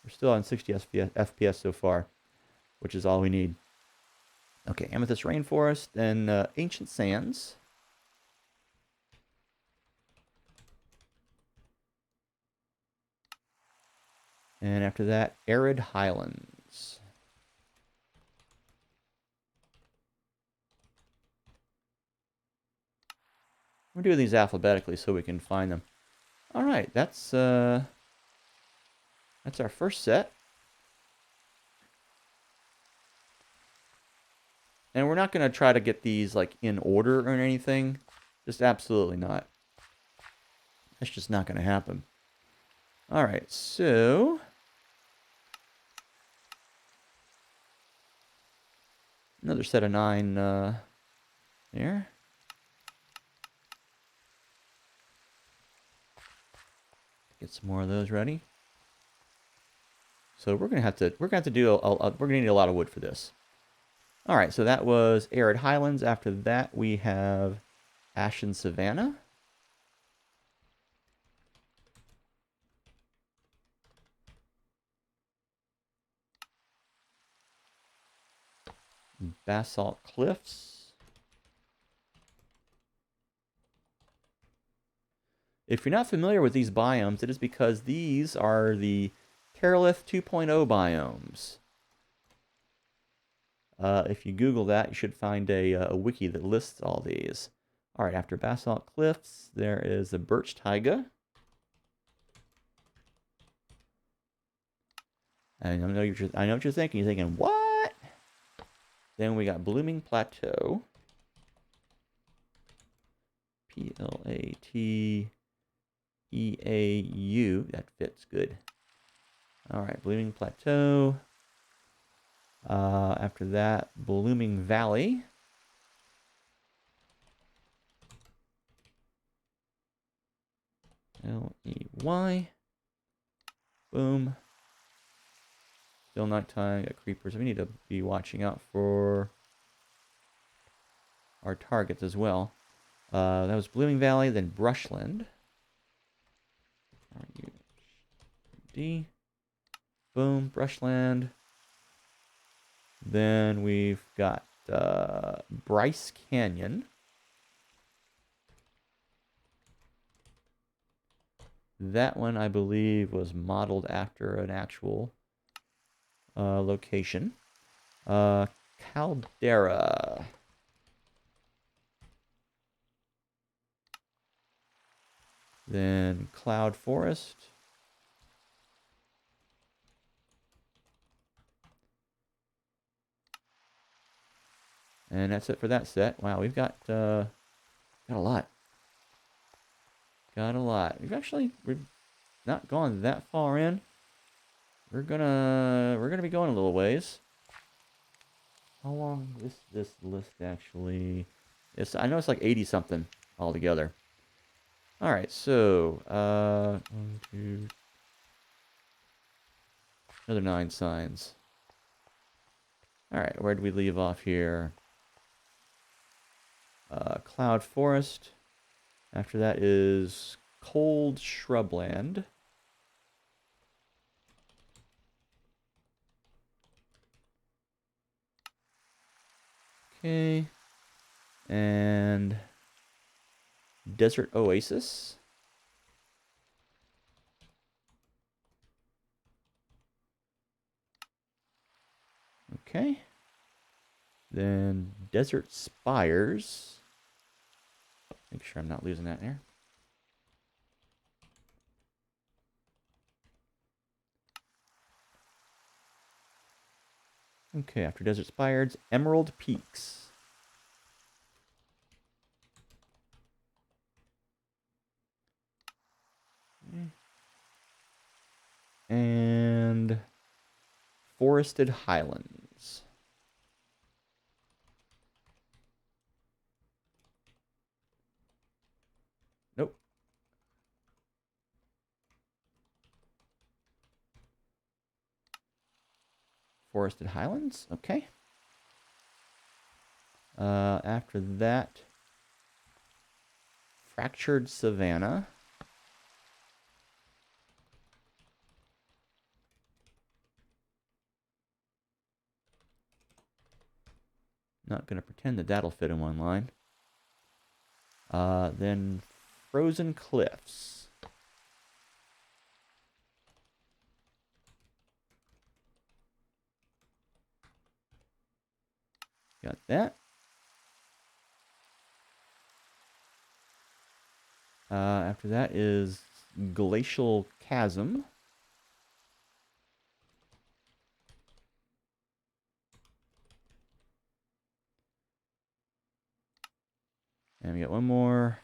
We're still on 60 FPS so far, which is all we need. Okay, Amethyst Rainforest, then Ancient Sands. And after that, Arid Highlands. We're doing these alphabetically so we can find them. All right, that's our first set. And we're not going to try to get these like in order or anything. Just absolutely not. That's just not going to happen. All right, so another set of 9 there. Get some more of those ready. So we're gonna have to do we're gonna need a lot of wood for this. All right, so that was Arid Highlands. After that, we have Ashen Savanna. Basalt Cliffs. If you're not familiar with these biomes, it is because these are the Terralith 2.0 biomes. If you Google that, you should find a wiki that lists all these. All right, after Basalt Cliffs, there is the Birch Taiga. And I know what you're thinking. You're thinking, what? Then we got Blooming Plateau. Plateau. That fits good. All right, Blooming Plateau. After that, Blooming Valley. Ley. Boom. Still nighttime. Got creepers. We need to be watching out for our targets as well. That was Blooming Valley, then Brushland. R-U-D. Boom, Brushland. Then we've got Bryce Canyon. That one, I believe, was modeled after an actual location. Caldera. Then Cloud Forest. And that's it for that set. Wow, we've got a lot. Got a lot. We've not gone that far in. We're gonna be going a little ways. How long is this list actually? I know it's like 80 something altogether. All right, so 1, 2, another 9 signs. All right, where did we leave off here? Cloud Forest. After that is Cold Shrubland. Okay. And desert oasis. Okay. Then desert spires. Make sure I'm not losing that there. Okay, after desert spires, emerald peaks. Okay. And forested highlands. Nope. Forested highlands. Okay. After that, fractured savanna. Not going to pretend that that'll fit in one line. Then frozen cliffs. Got that. After that is glacial chasm. And we got one more.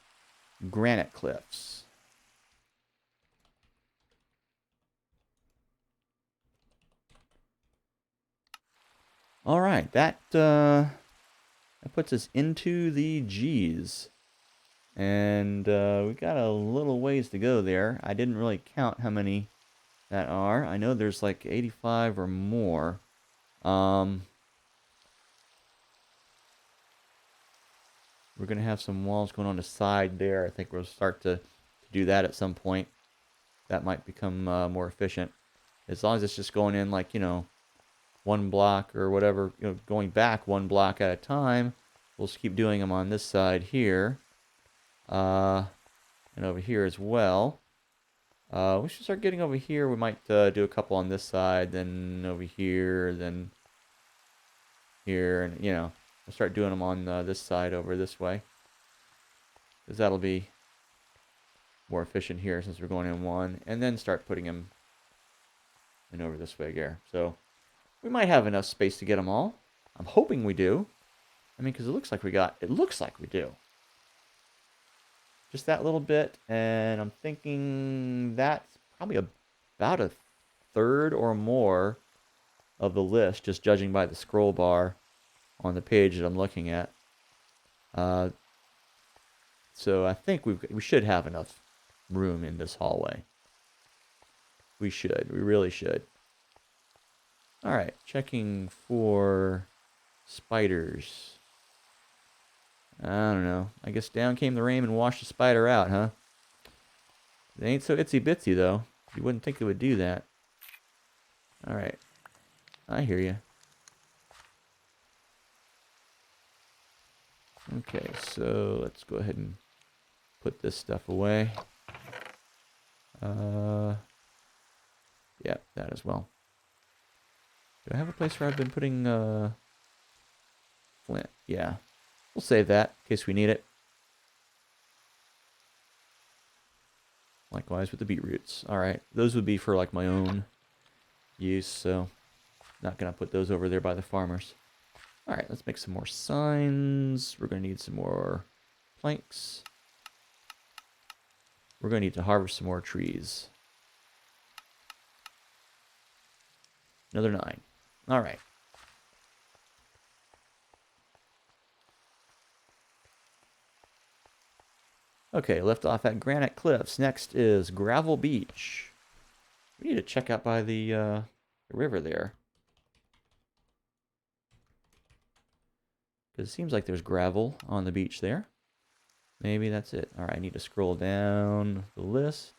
Granite cliffs. All right, that puts us into the G's. And we got a little ways to go there. I didn't really count how many that are. I know there's like 85 or more. We're going to have some walls going on the side there. I think we'll start to do that at some point. That might become more efficient. As long as it's just going in like, one block or whatever, going back one block at a time. We'll just keep doing them on this side here. And over here as well. We should start getting over here. We might do a couple on this side, then over here, then here, and we'll start doing them on this side over this way, because that'll be more efficient here since we're going in one, and then start putting them in over this way here. So we might have enough space to get them all. I'm hoping we do. I mean, because it looks like we do. Just that little bit, and I'm thinking that's probably about a third or more of the list, just judging by the scroll bar on the page that I'm looking at. So I think we should have enough room in this hallway. We really should. All right, checking for spiders. I don't know. I guess down came the rain and washed the spider out, huh? It ain't so itsy bitsy, though. You wouldn't think it would do that. Alright. I hear you. Okay, so let's go ahead and put this stuff away. Yeah, that as well. Do I have a place where I've been putting flint? Yeah. We'll save that in case we need it. Likewise with the beetroots. Alright, those would be for like my own use, so not going to put those over there by the farmers. Alright, let's make some more signs. We're going to need some more planks. We're going to need to harvest some more trees. Another 9. Alright. Okay, left off at Granite Cliffs. Next is Gravel Beach. We need to check out by the river there. Because it seems like there's gravel on the beach there. Maybe that's it. Alright, I need to scroll down the list.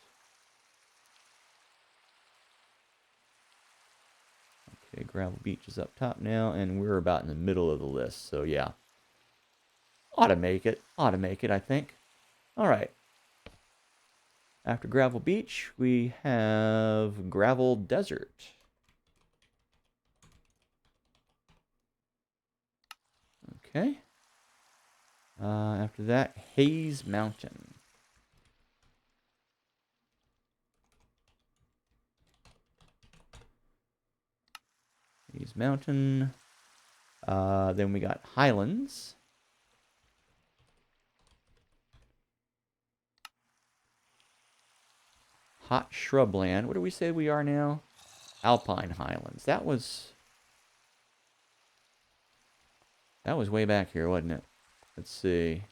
Okay, Gravel Beach is up top now, and we're about in the middle of the list, so yeah. Ought to make it. Ought to make it, I think. All right. After gravel beach, we have gravel desert. Okay. After that, haze mountain. Haze mountain. Then we got highlands. Hot shrubland. What do we say we are now? Alpine highlands. That was way back here, wasn't it? Let's see.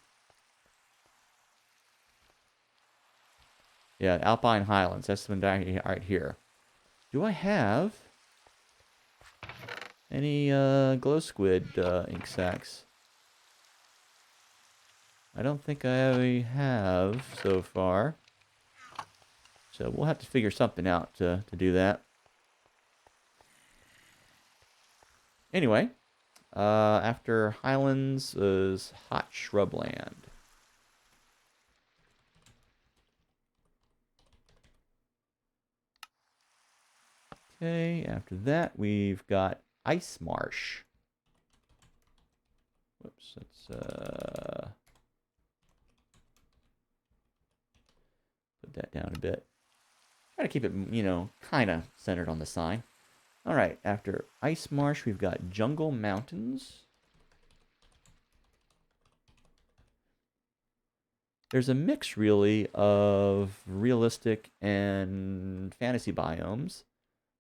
Yeah, Alpine Highlands. That's the one right here. Do I have any glow squid ink sacs? I don't think I have so far. So we'll have to figure something out to do that. Anyway, after Highlands is hot shrubland. Okay, after that we've got ice marsh. Whoops, let's put that down a bit. Try to keep it, you know, kind of centered on the sign. All right, after ice marsh, we've got jungle mountains. There's a mix, really, of realistic and fantasy biomes.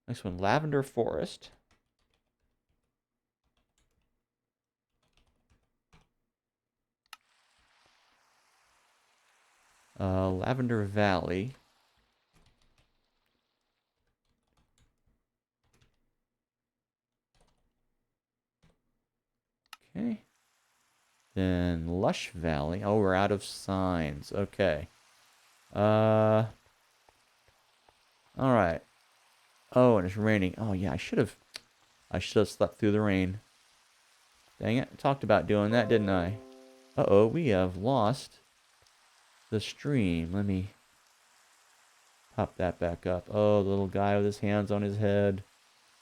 Next one, lavender forest. Lavender valley. Okay. Then Lush Valley. Oh, we're out of signs. Okay. All right. Oh, and it's raining. Oh, yeah, I should have slept through the rain. Dang it. I talked about doing that, didn't I? Uh-oh, we have lost the stream. Let me pop that back up. Oh, the little guy with his hands on his head.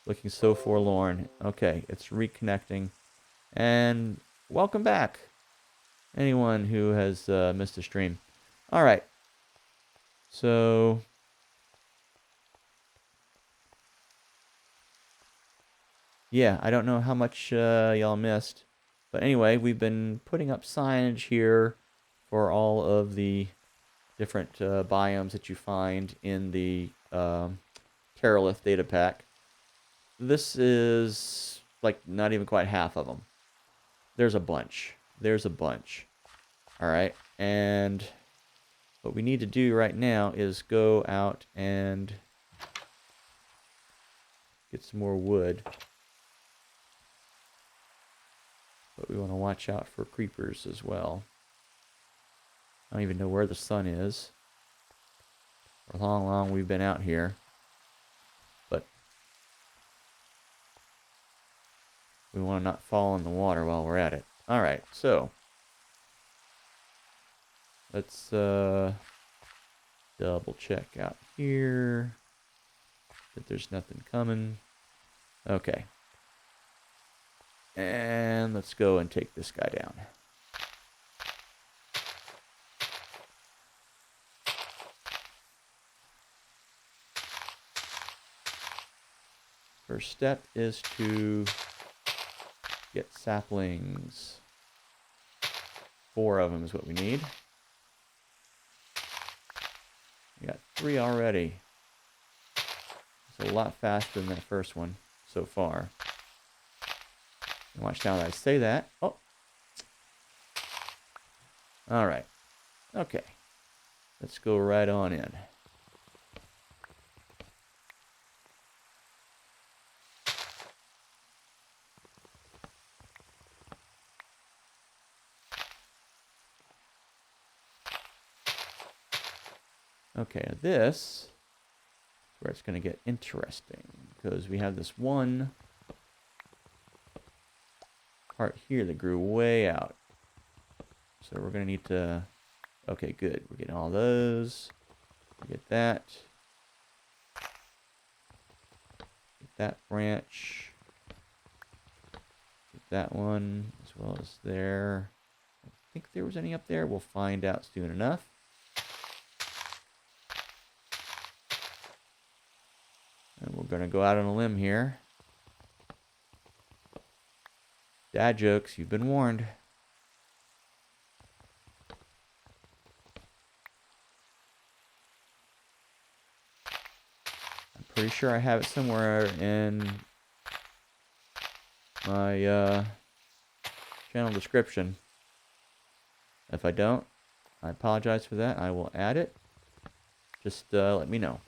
Looking so forlorn. Okay, it's reconnecting. And welcome back, anyone who has missed a stream. All right. So, yeah, I don't know how much y'all missed. But anyway, we've been putting up signage here for all of the different biomes that you find in the Terralith data pack. This is like not even quite half of them. There's a bunch. There's a bunch. All right. And what we need to do right now is go out and get some more wood. But we want to watch out for creepers as well. I don't even know where the sun is. For how long we've been out here. But we want to not fall in the water while we're at it. Alright, so let's double check out here that there's nothing coming. Okay. And let's go and take this guy down. First step is to get saplings. 4 of them is what we need. We got 3 already. It's a lot faster than that first one so far. And watch now that I say that. Oh. Alright. Okay. Let's go right on in. Okay, now this is where it's going to get interesting, because we have this one part here that grew way out. So we're going to need to... Okay, good. We're getting all those. Get that. Get that branch. Get that one, as well as there. I don't think there was any up there. We'll find out soon enough. And we're going to go out on a limb here. Dad jokes, you've been warned. I'm pretty sure I have it somewhere in my channel description. If I don't, I apologize for that. I will add it. Just let me know.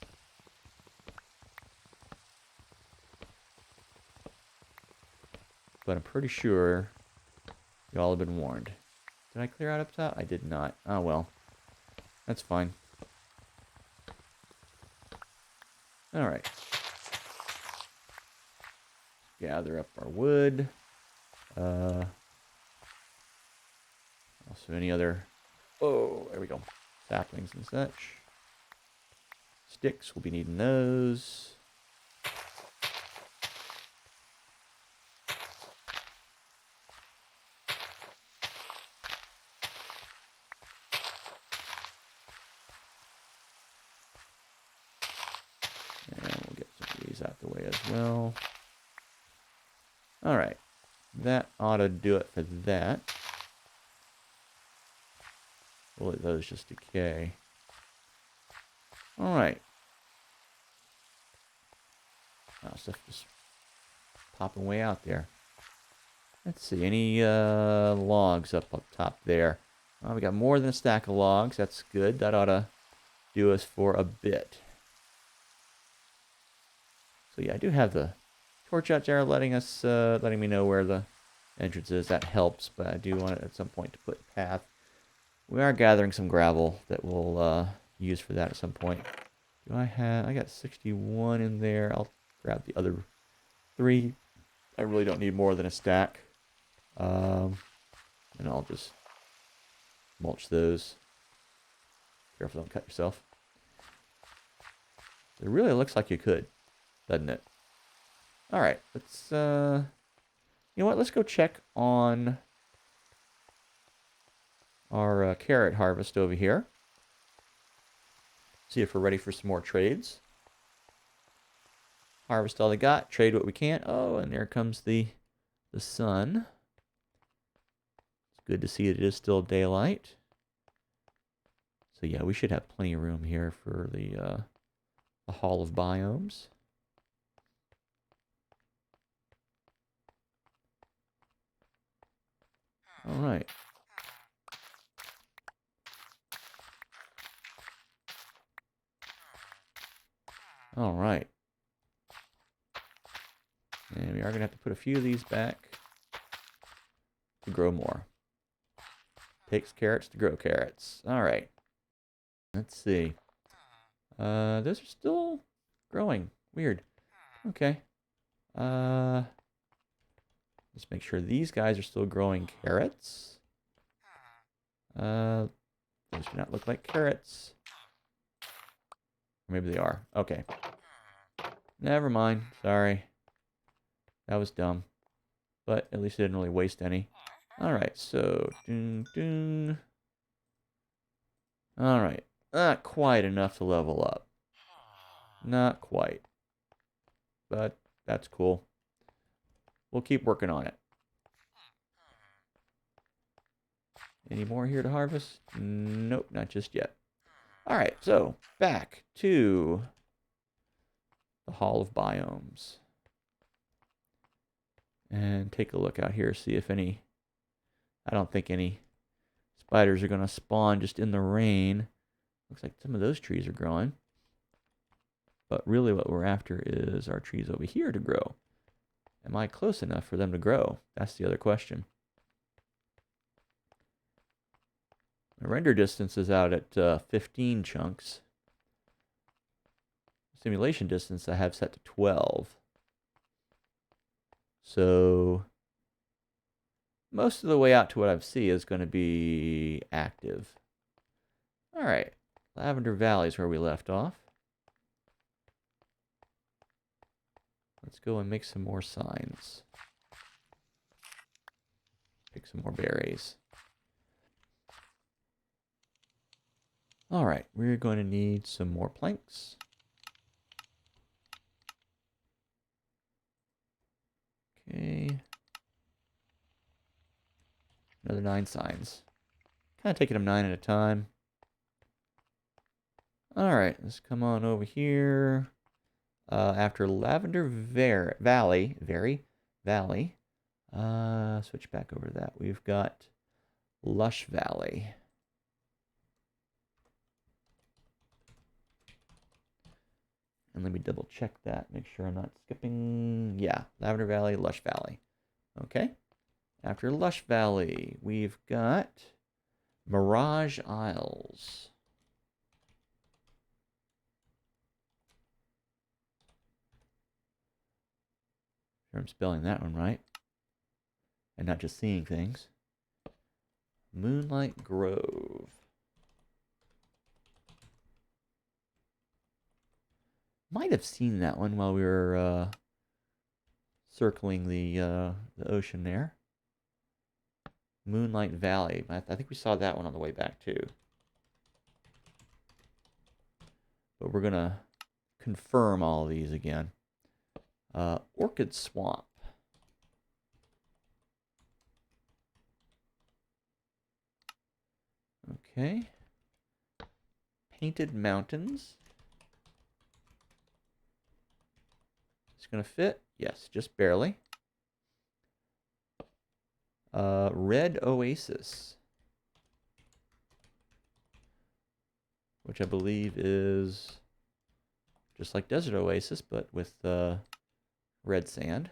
But I'm pretty sure y'all have been warned. Did I clear out up top? I did not. Oh well. That's fine. Alright. Gather up our wood. Also any other... Oh, there we go. Saplings and such. Sticks, we'll be needing those. Out the way as well. Alright. That ought to do it for that. We'll let those just decay. Alright. Oh, stuff just popping way out there. Let's see. Any logs up top there? We got more than a stack of logs. That's good. That ought to do us for a bit. So yeah, I do have the torch out there letting me know where the entrance is. That helps, but I do want it at some point to put a path. We are gathering some gravel that we'll use for that at some point. I got 61 in there. I'll grab the other 3. I really don't need more than a stack. And I'll just mulch those. Careful, don't cut yourself. It really looks like you could, doesn't it? Alright, let's, you know what, let's go check on our carrot harvest over here. See if we're ready for some more trades. Harvest all they got, trade what we can. Oh, and there comes the sun. It's good to see that it is still daylight. So yeah, we should have plenty of room here for the Hall of Biomes. All right. All right. And we are going to have to put a few of these back to grow more. Takes carrots to grow carrots. All right. Let's see. Those are still growing. Weird. Okay. Let's make sure these guys are still growing carrots. Those do not look like carrots. Or maybe they are. Okay. Never mind. Sorry. That was dumb. But at least it didn't really waste any. Alright, so... Alright. Not quite enough to level up. Not quite. But that's cool. We'll keep working on it. Any more here to harvest? Nope, not just yet. Alright, so back to the Hall of Biomes. And take a look out here, see if any... I don't think any spiders are going to spawn just in the rain. Looks like some of those trees are growing. But really what we're after is our trees over here to grow. Am I close enough for them to grow? That's the other question. The render distance is out at 15 chunks. Simulation distance I have set to 12. So most of the way out to what I see is going to be active. All right, Lavender Valley is where we left off. Let's go and make some more signs. Pick some more berries. All right, we're going to need some more planks. Okay. Another 9 signs. Kind of taking them 9 at a time. All right, let's come on over here. After Lavender Valley, switch back over to that. We've got Lush Valley. And let me double check that, make sure I'm not skipping. Yeah, Lavender Valley, Lush Valley. Okay. After Lush Valley, we've got Mirage Isles. Sure I'm spelling that one right. And not just seeing things. Moonlight Grove. Might have seen that one while we were circling the ocean there. Moonlight Valley. I think we saw that one on the way back too. But we're gonna confirm all of these again. Orchid Swamp. Okay. Painted Mountains. It's gonna fit? Yes, just barely. Red Oasis. Which I believe is just like Desert Oasis, but with red sand.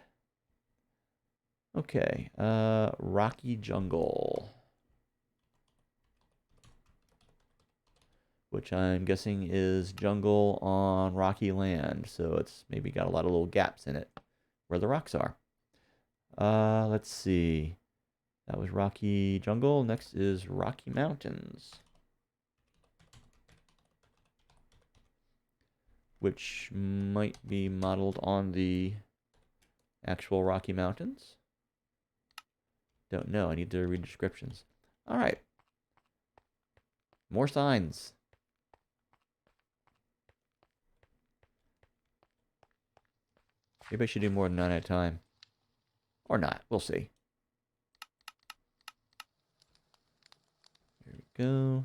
Okay, Rocky Jungle. Which I'm guessing is jungle on rocky land, so it's maybe got a lot of little gaps in it where the rocks are. Let's see. That was Rocky Jungle. Next is Rocky Mountains, which might be modeled on the actual Rocky Mountains. Don't know. I need to read descriptions. All right. More signs. Maybe I should do more than 9 at a time. Or not. We'll see. Here we go.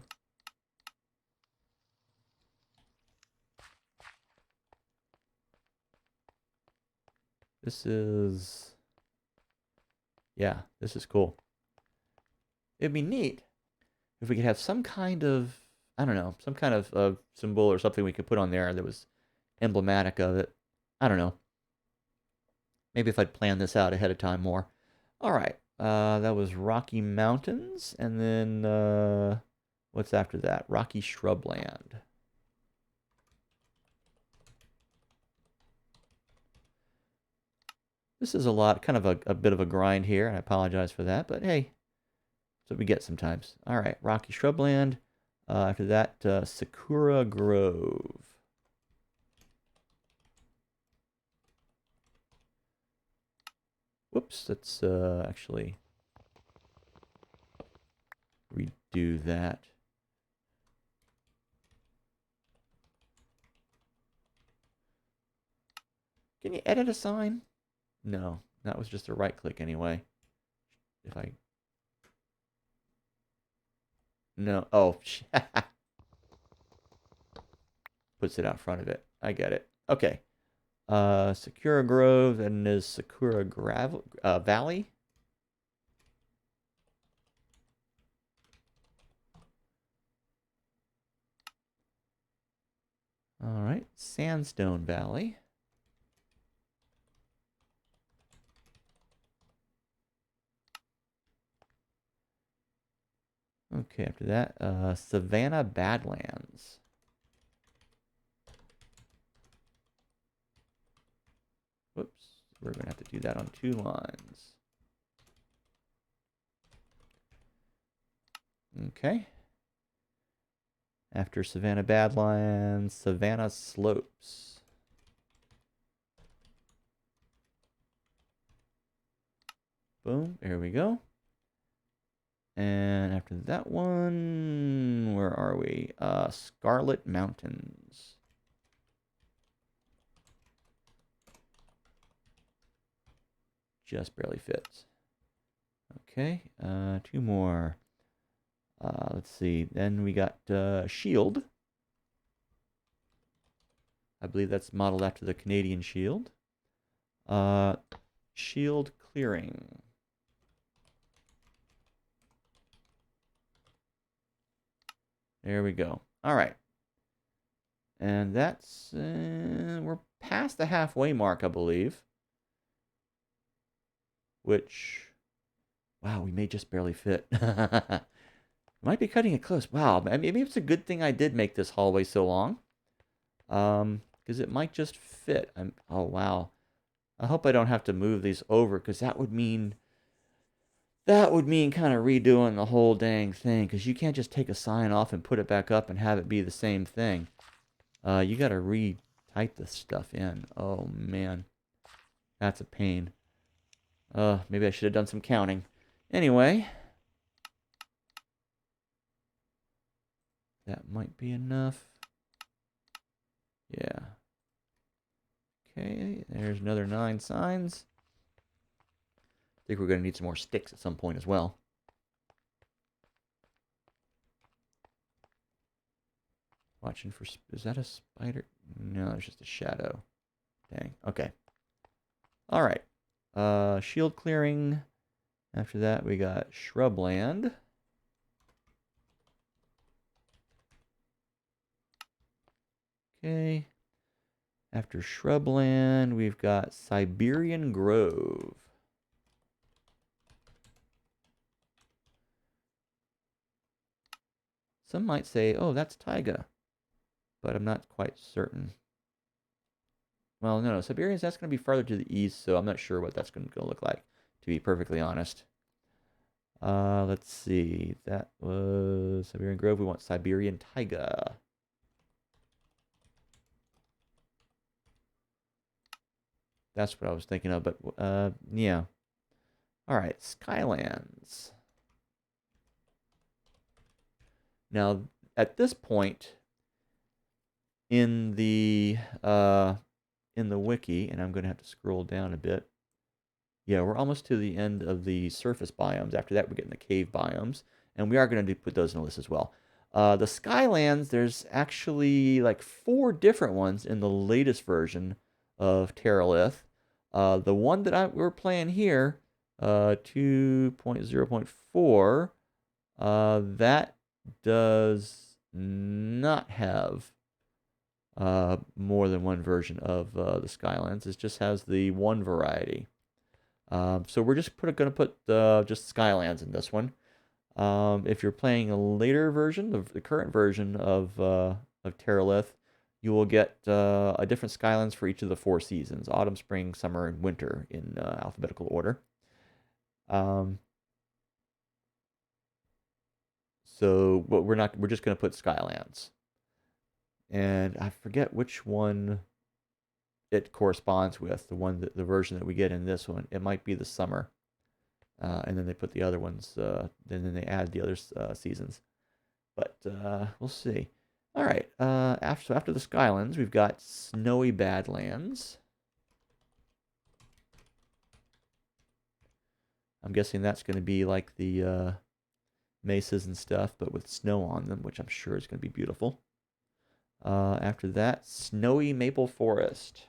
This is... yeah, this is cool. It'd be neat if we could have some kind of, I don't know, some kind of symbol or something we could put on there that was emblematic of it. I don't know. Maybe if I'd planned this out ahead of time more. All right. That was Rocky Mountains. And then what's after that? Rocky Shrubland. This is a lot, kind of a bit of a grind here, and I apologize for that, but hey, that's what we get sometimes. All right, Rocky Shrubland. After that, Sakura Grove. Whoops, let's actually redo that. Can you edit a sign? No, that was just a right click anyway. If I... no, oh, puts it out front of it. I get it. Okay. Sakura Grove, and is Sakura Valley. All right, Sandstone Valley. Okay, after that, Savannah Badlands. Whoops, we're gonna have to do that on 2 lines. Okay. After Savannah Badlands, Savannah Slopes. Boom, there we go. And after that one, where are we? Scarlet Mountains. Just barely fits. Okay, two more. Let's see. Then we got Shield. I believe that's modeled after the Canadian Shield. Shield Clearing. There we go. All right. And that's, we're past the halfway mark, I believe. Which, wow, we may just barely fit. Might be cutting it close. Wow, maybe it's a good thing I did make this hallway so long. Because it might just fit. Oh, wow. I hope I don't have to move these over, because that would mean kind of redoing the whole dang thing, because you can't just take a sign off and put it back up and have it be the same thing. You got to re-type this stuff in. Oh, man. That's a pain. Maybe I should have done some counting. Anyway. That might be enough. Yeah. Okay, there's another 9 signs. I think we're going to need some more sticks at some point as well. Watching for... Is that a spider? No, it's just a shadow. Dang. Okay. Alright. Shield clearing. After that, we got shrubland. Okay. After shrubland, we've got Siberian Grove. Some might say, oh, that's taiga. But I'm not quite certain. Well, no, Siberian's, that's going to be farther to the east, so I'm not sure what that's going to look like, to be perfectly honest. Let's see. That was Siberian Grove. We want Siberian taiga. That's what I was thinking of, but yeah. All right, Skylands. Now, at this point in the wiki, and I'm going to have to scroll down a bit. Yeah, we're almost to the end of the surface biomes. After that, we're getting the cave biomes, and we are going to put those in the list as well. The Skylands, there's actually like 4 different ones in the latest version of Terralith. The one that we're playing here, 2.0.4, that does not have more than one version of the Skylands. It just has the one variety. So we're just going to put just Skylands in this one. If you're playing a later version, the current version of Terralith, you will get a different Skylands for each of the 4 seasons: autumn, spring, summer, and winter in alphabetical order. So we're just going to put Skylands. And I forget which one it corresponds with, the version that we get in this one. It might be the summer. And then they put the other ones, then they add the other seasons. But we'll see. All right, after the Skylands, we've got Snowy Badlands. I'm guessing that's going to be like the mesas and stuff, but with snow on them, which I'm sure is going to be beautiful. After that, Snowy Maple Forest.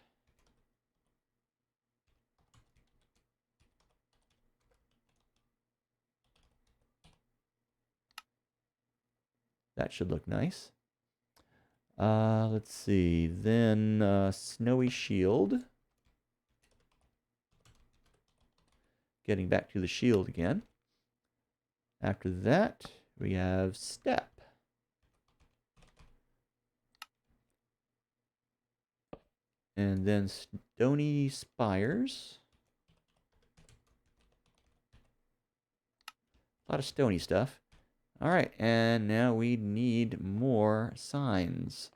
That should look nice. Let's see. Then Snowy Shield. Getting back to the shield again. After that, we have Step. And then Stony Spires. A lot of stony stuff. All right, and now we need more signs.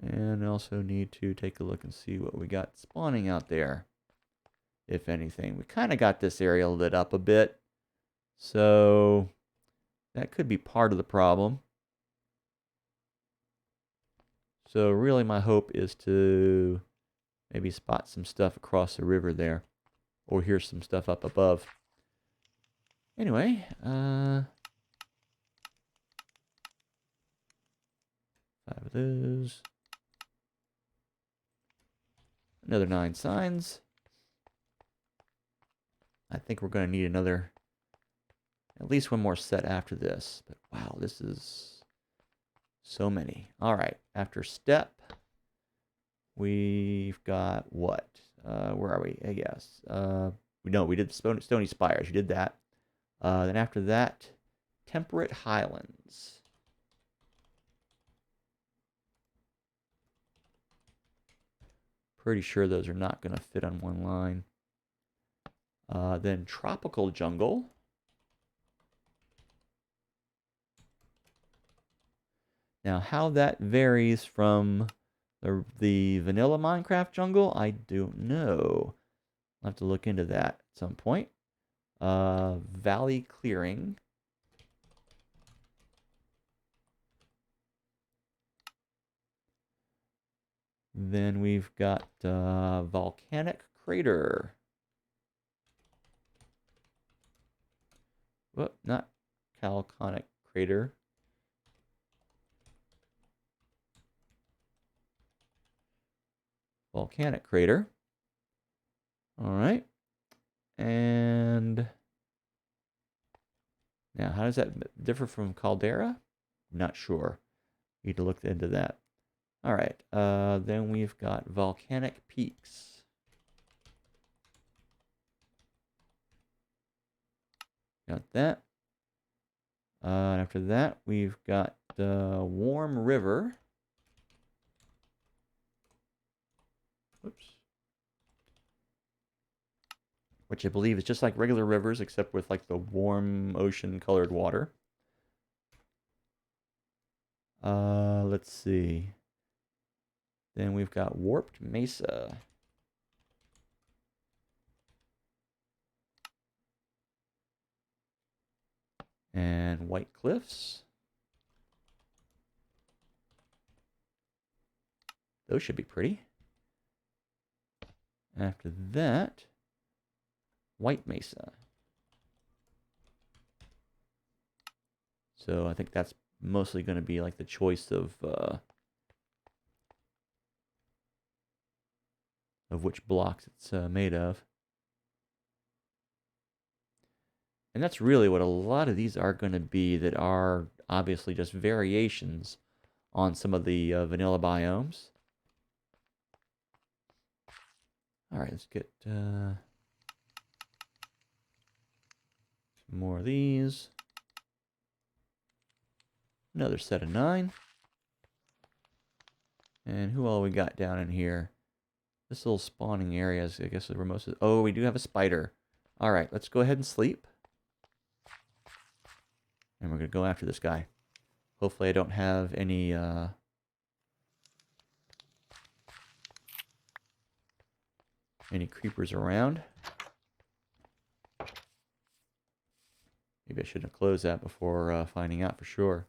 And also need to take a look and see what we got spawning out there, if anything. We kind of got this area lit up a bit, so that could be part of the problem. So really my hope is to maybe spot some stuff across the river there, or hear some stuff up above. Anyway, 5 of those. Another 9 signs. I think we're going to need another, at least one more set after this. But wow, this is so many. All right, after step, we've got what? Where are we? Yes. We did Stony Spires. You did that. Then after that, Temperate Highlands. Pretty sure those are not going to fit on one line. Then Tropical Jungle. Now, how that varies from the vanilla Minecraft jungle, I don't know. I'll have to look into that at some point. Valley Clearing. Then we've got Volcanic Crater. Whoop, not Cowcornia Crater. Volcanic Crater. All right. And now, how does that differ from Caldera? Not sure. Need to look into that. All right. Then we've got Volcanic Peaks. Got that. And after that, we've got Warm River. Whoops. Which I believe is just like regular rivers, except with like the warm ocean-colored water. Let's see. Then we've got Warped Mesa. And White Cliffs. Those should be pretty. After that, White Mesa. So I think that's mostly going to be like the choice of which blocks it's made of. And that's really what a lot of these are going to be, that are obviously just variations on some of the vanilla biomes. All right, let's get some more of these. Another set of 9. And who all we got down in here? This little spawning area is, I guess, where most of... Oh, we do have a spider. All right, let's go ahead and sleep. And we're going to go after this guy. Hopefully I don't have any creepers around. Maybe I shouldn't have closed that before finding out for sure.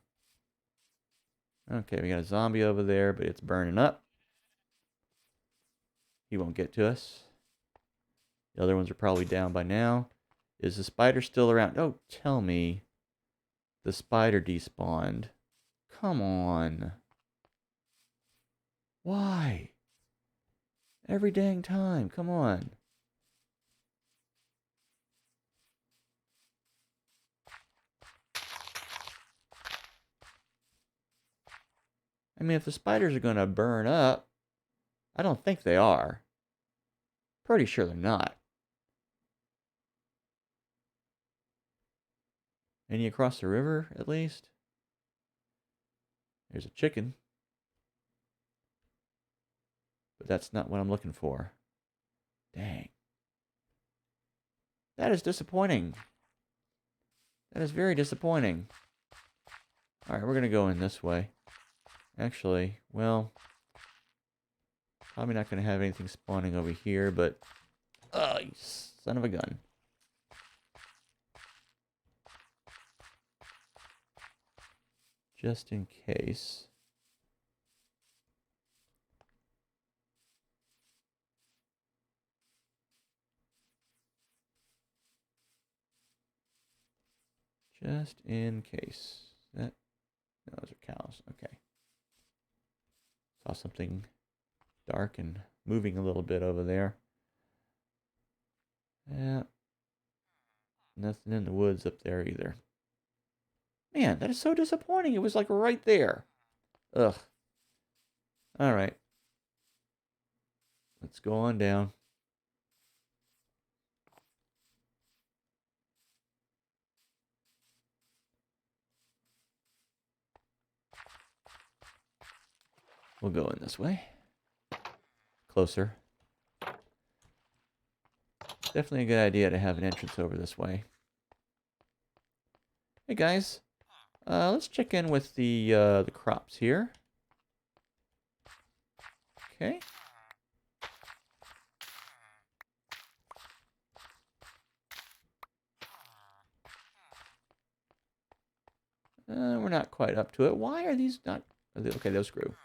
Okay, we got a zombie over there, but it's burning up. He won't get to us. The other ones are probably down by now. Is the spider still around? Oh, tell me the spider despawned. Come on. Why? Every dang time. Come on. I mean, if the spiders are going to burn up, I don't think they are. Pretty sure they're not. Any across the river, at least? There's a chicken. But that's not what I'm looking for. Dang. That is disappointing. That is very disappointing. Alright, we're going to go in this way. Actually, well, probably not going to have anything spawning over here, but... Oh, you son of a gun. Just in case. Just in case. That, no, those are cows. Okay. Saw something dark and moving a little bit over there. Yeah. Nothing in the woods up there either. Man, that is so disappointing. It was like right there. Ugh. Alright. Let's go on down. We'll go in this way. Closer. Definitely a good idea to have an entrance over this way. Hey guys, let's check in with the crops here. Okay. We're not quite up to it. Why are these not... Okay, those grew.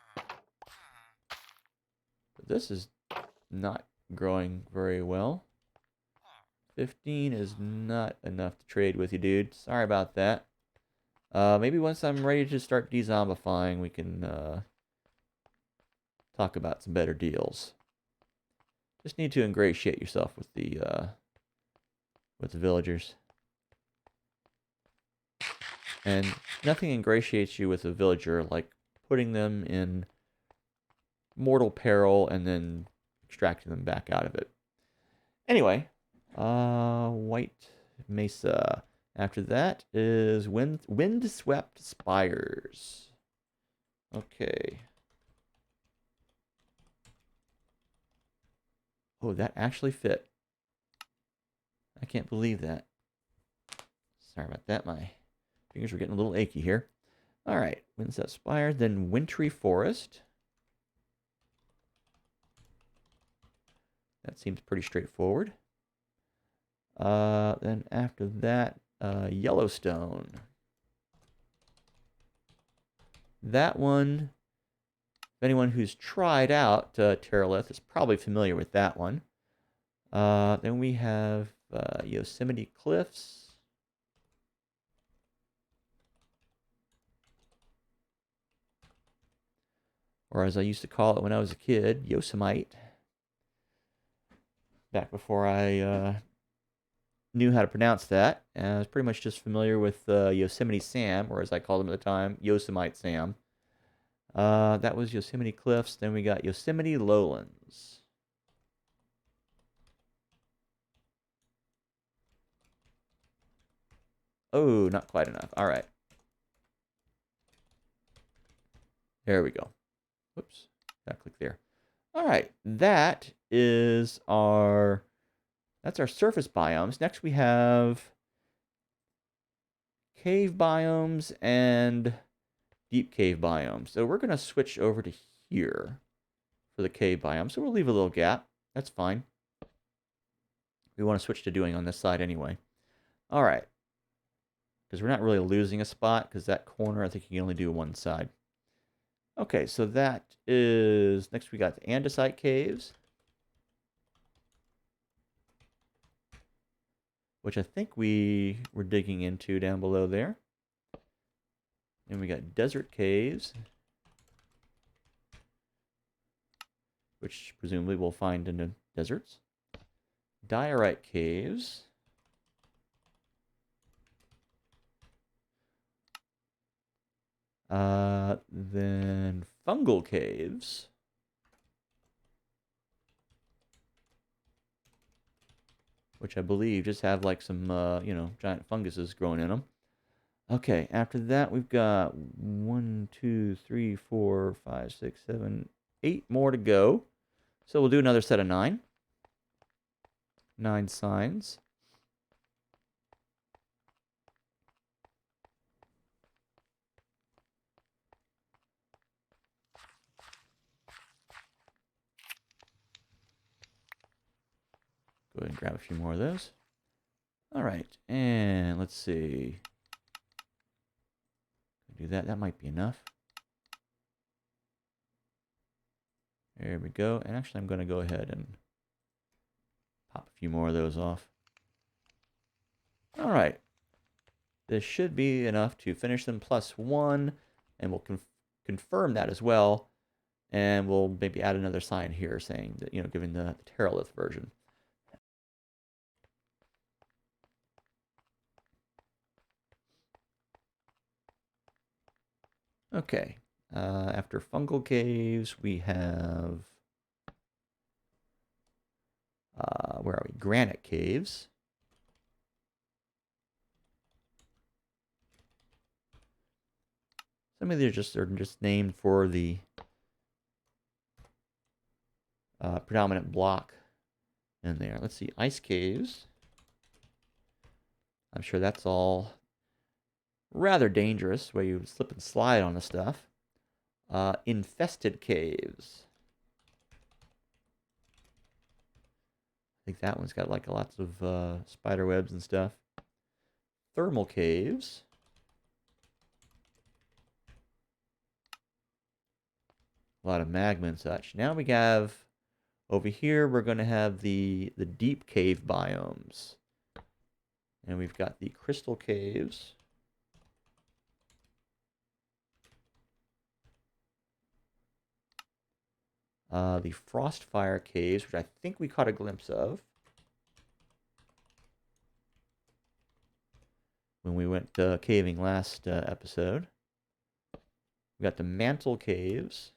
But this is not growing very well. 15 is not enough to trade with you, dude. Sorry about that. Maybe once I'm ready to start de-zombifying, we can talk about some better deals. Just need to ingratiate yourself with the villagers. And nothing ingratiates you with a villager like putting them in mortal peril and then extracting them back out of it. Anyway, White Mesa. After that is Windswept Spires. Okay. Oh, that actually fit. I can't believe that. Sorry about that. My fingers are getting a little achy here. All right, Windswept Spires, then Wintry Forest. That seems pretty straightforward. Then after that, Yellowstone. That one, if anyone who's tried out Terralith is probably familiar with that one. Then we have Yosemite Cliffs. Or as I used to call it when I was a kid, Yosemite. Back before I knew how to pronounce that. I was pretty much just familiar with Yosemite Sam, or as I called him at the time, Yosemite Sam. That was Yosemite Cliffs. Then we got Yosemite Lowlands. Oh, not quite enough. All right. There we go. Whoops. Gotta click there. All right. That's our surface biomes. Next we have cave biomes and deep cave biomes. So we're going to switch over to here for the cave biome. So we'll leave a little gap. That's fine. We want to switch to doing on this side anyway. All right. Because we're not really losing a spot, because that corner, I think you can only do one side. Okay, so that is... Next we got the andesite caves, which I think we were digging into down below there. And we got desert caves, which presumably we'll find in the deserts. Diorite caves. Then fungal caves. Which I believe just have like some, giant funguses growing in them. Okay, after that we've got 1, 2, 3, 4, 5, 6, 7, 8 more to go. So we'll do another set of 9. 9 signs. grab a few more of those. All right, and let's see. Do that. That might be enough. There we go. And actually, I'm going to go ahead and pop a few more of those off. All right. This should be enough to finish them +1, and we'll confirm that as well. And we'll maybe add another sign here saying that, giving the Terralith version. Okay. After fungal caves, we have, where are we? Granite caves. Some of these are just named for the predominant block in there. Let's see, ice caves. I'm sure that's all rather dangerous, where you slip and slide on the stuff. Infested caves. I think that one's got like lots of spider webs and stuff. Thermal caves. A lot of magma and such. Now we have, over here, we're going to have the deep cave biomes. And we've got the crystal caves. The frostfire caves, which I think we caught a glimpse of when we went caving last episode. We got the mantle caves.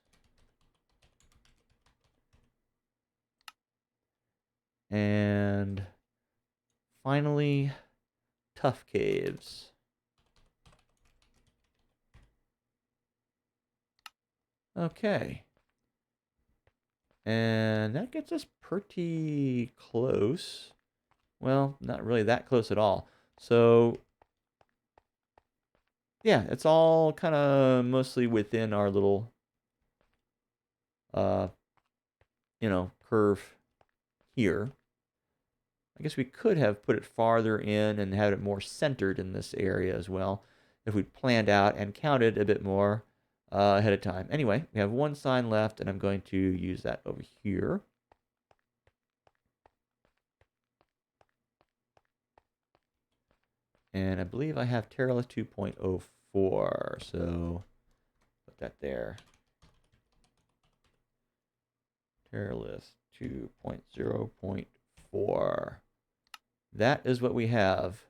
And finally, tough caves. Okay. And that gets us pretty close. Well, not really that close at all. So, yeah, it's all kind of mostly within our little, curve here. I guess we could have put it farther in and had it more centered in this area as well, if we'd planned out and counted a bit more ahead of time. Anyway, we have one sign left, and I'm going to use that over here. And I believe I have Terralith 2.04, so put that there. Terralith 2.0.4. That is what we have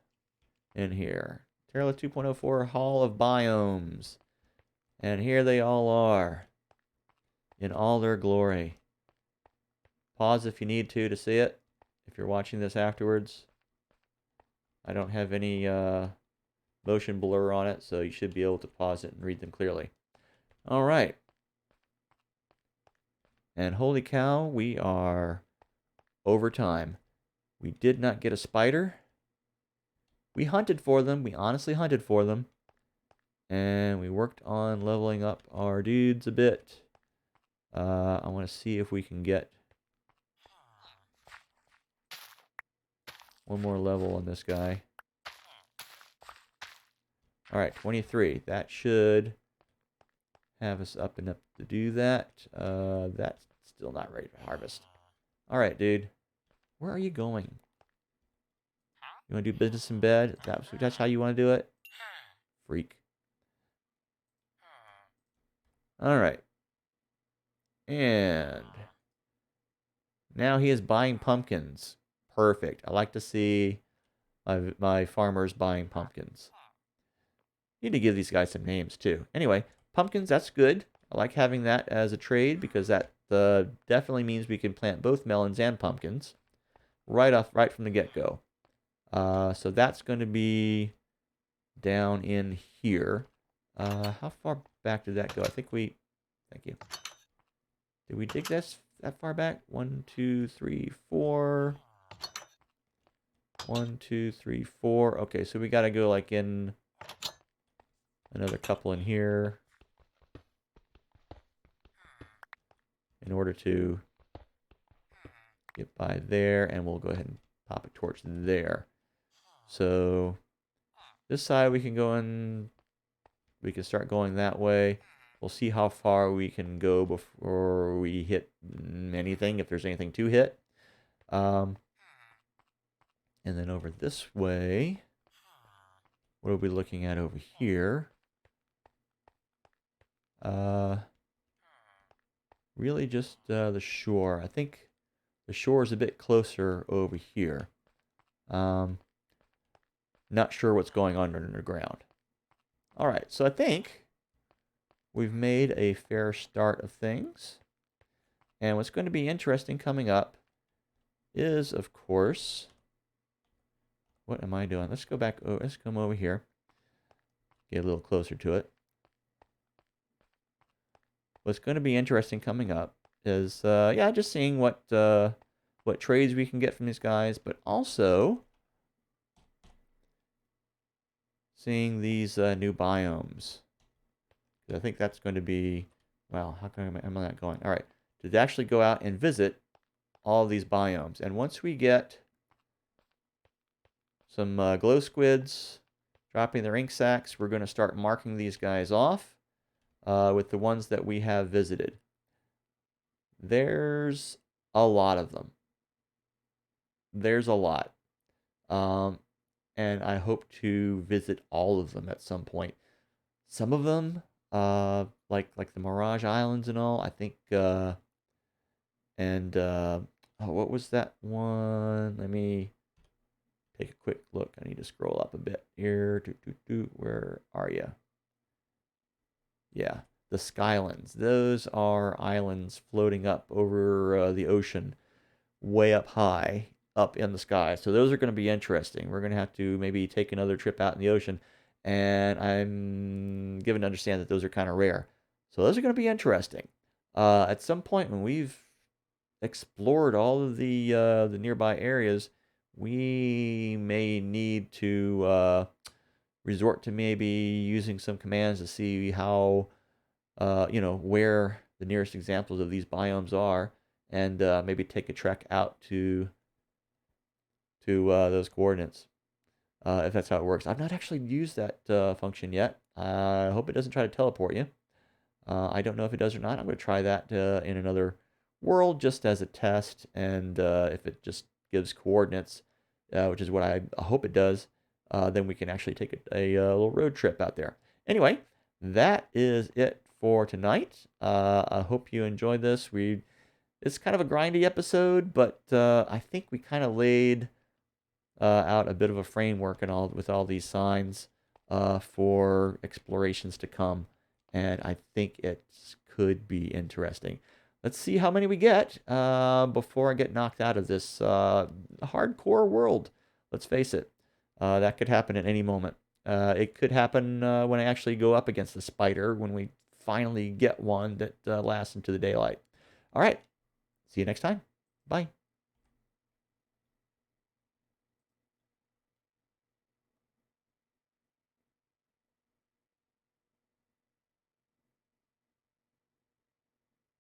in here. Terralith 2.04 Hall of Biomes. And here they all are in all their glory. Pause if you need to see it, if you're watching this afterwards. I don't have any motion blur on it, so you should be able to pause it and read them clearly. All right. And holy cow, we are over time. We did not get a spider. We hunted for them. We honestly hunted for them. And we worked on leveling up our dudes a bit. I want to see if we can get one more level on this guy. All right, 23. That should have us up and up to do that. That's still not ready to harvest. All right, dude. Where are you going? You want to do business in bed? That's how you want to do it? Freak. All right. And now he is buying pumpkins. Perfect. I like to see my farmers buying pumpkins. Need to give these guys some names too. Anyway, pumpkins, that's good. I like having that as a trade because that definitely means we can plant both melons and pumpkins right from the get-go. So that's going to be down in here. How far back did that go? I think thank you. Did we dig this that far back? 1, 2, 3, 4. 1, 2, 3, 4. Okay, so we got to go like in another couple in here in order to get by there, and we'll go ahead and topic torch there. So this side we can go in, we can start going that way. We'll see how far we can go before we hit anything, if there's anything to hit. And then over this way, what are we looking at over here? Really just the shore. I think the shore is a bit closer over here. Not sure what's going on underground. All right, so I think we've made a fair start of things. And what's going to be interesting coming up is, of course, what am I doing? Let's go back. Oh, let's come over here. Get a little closer to it. What's going to be interesting coming up is, yeah, just seeing what trades we can get from these guys, but also seeing these new biomes. I think that's going to be, well, how come am I not going? All right, to actually go out and visit all these biomes. And once we get some glow squids dropping their ink sacs, we're going to start marking these guys off with the ones that we have visited. There's a lot of them. There's a lot. And I hope to visit all of them at some point. Some of them, like the Mirage Islands and all, I think, oh, what was that one? Let me take a quick look. I need to scroll up a bit here. Where are you? Yeah, the Skylands. Those are islands floating up over the ocean, way up high, up in the sky. So those are going to be interesting. We're going to have to maybe take another trip out in the ocean, and I'm given to understand that those are kind of rare. So those are going to be interesting. At some point when we've explored all of the nearby areas, we may need to resort to maybe using some commands to see how, where the nearest examples of these biomes are, and maybe take a trek out to those coordinates, if that's how it works. I've not actually used that function yet. I hope it doesn't try to teleport you. I don't know if it does or not. I'm going to try that in another world just as a test, and if it just gives coordinates, which is what I hope it does, then we can actually take a little road trip out there. Anyway, that is it for tonight. I hope you enjoyed this. It's kind of a grindy episode, but I think we kind of laid out a bit of a framework and with all these signs for explorations to come, and I think it could be interesting. Let's see how many we get before I get knocked out of this hardcore world. Let's face it, that could happen at any moment. It could happen when I actually go up against the spider, when we finally get one that lasts into the daylight. All right, see you next time. Bye.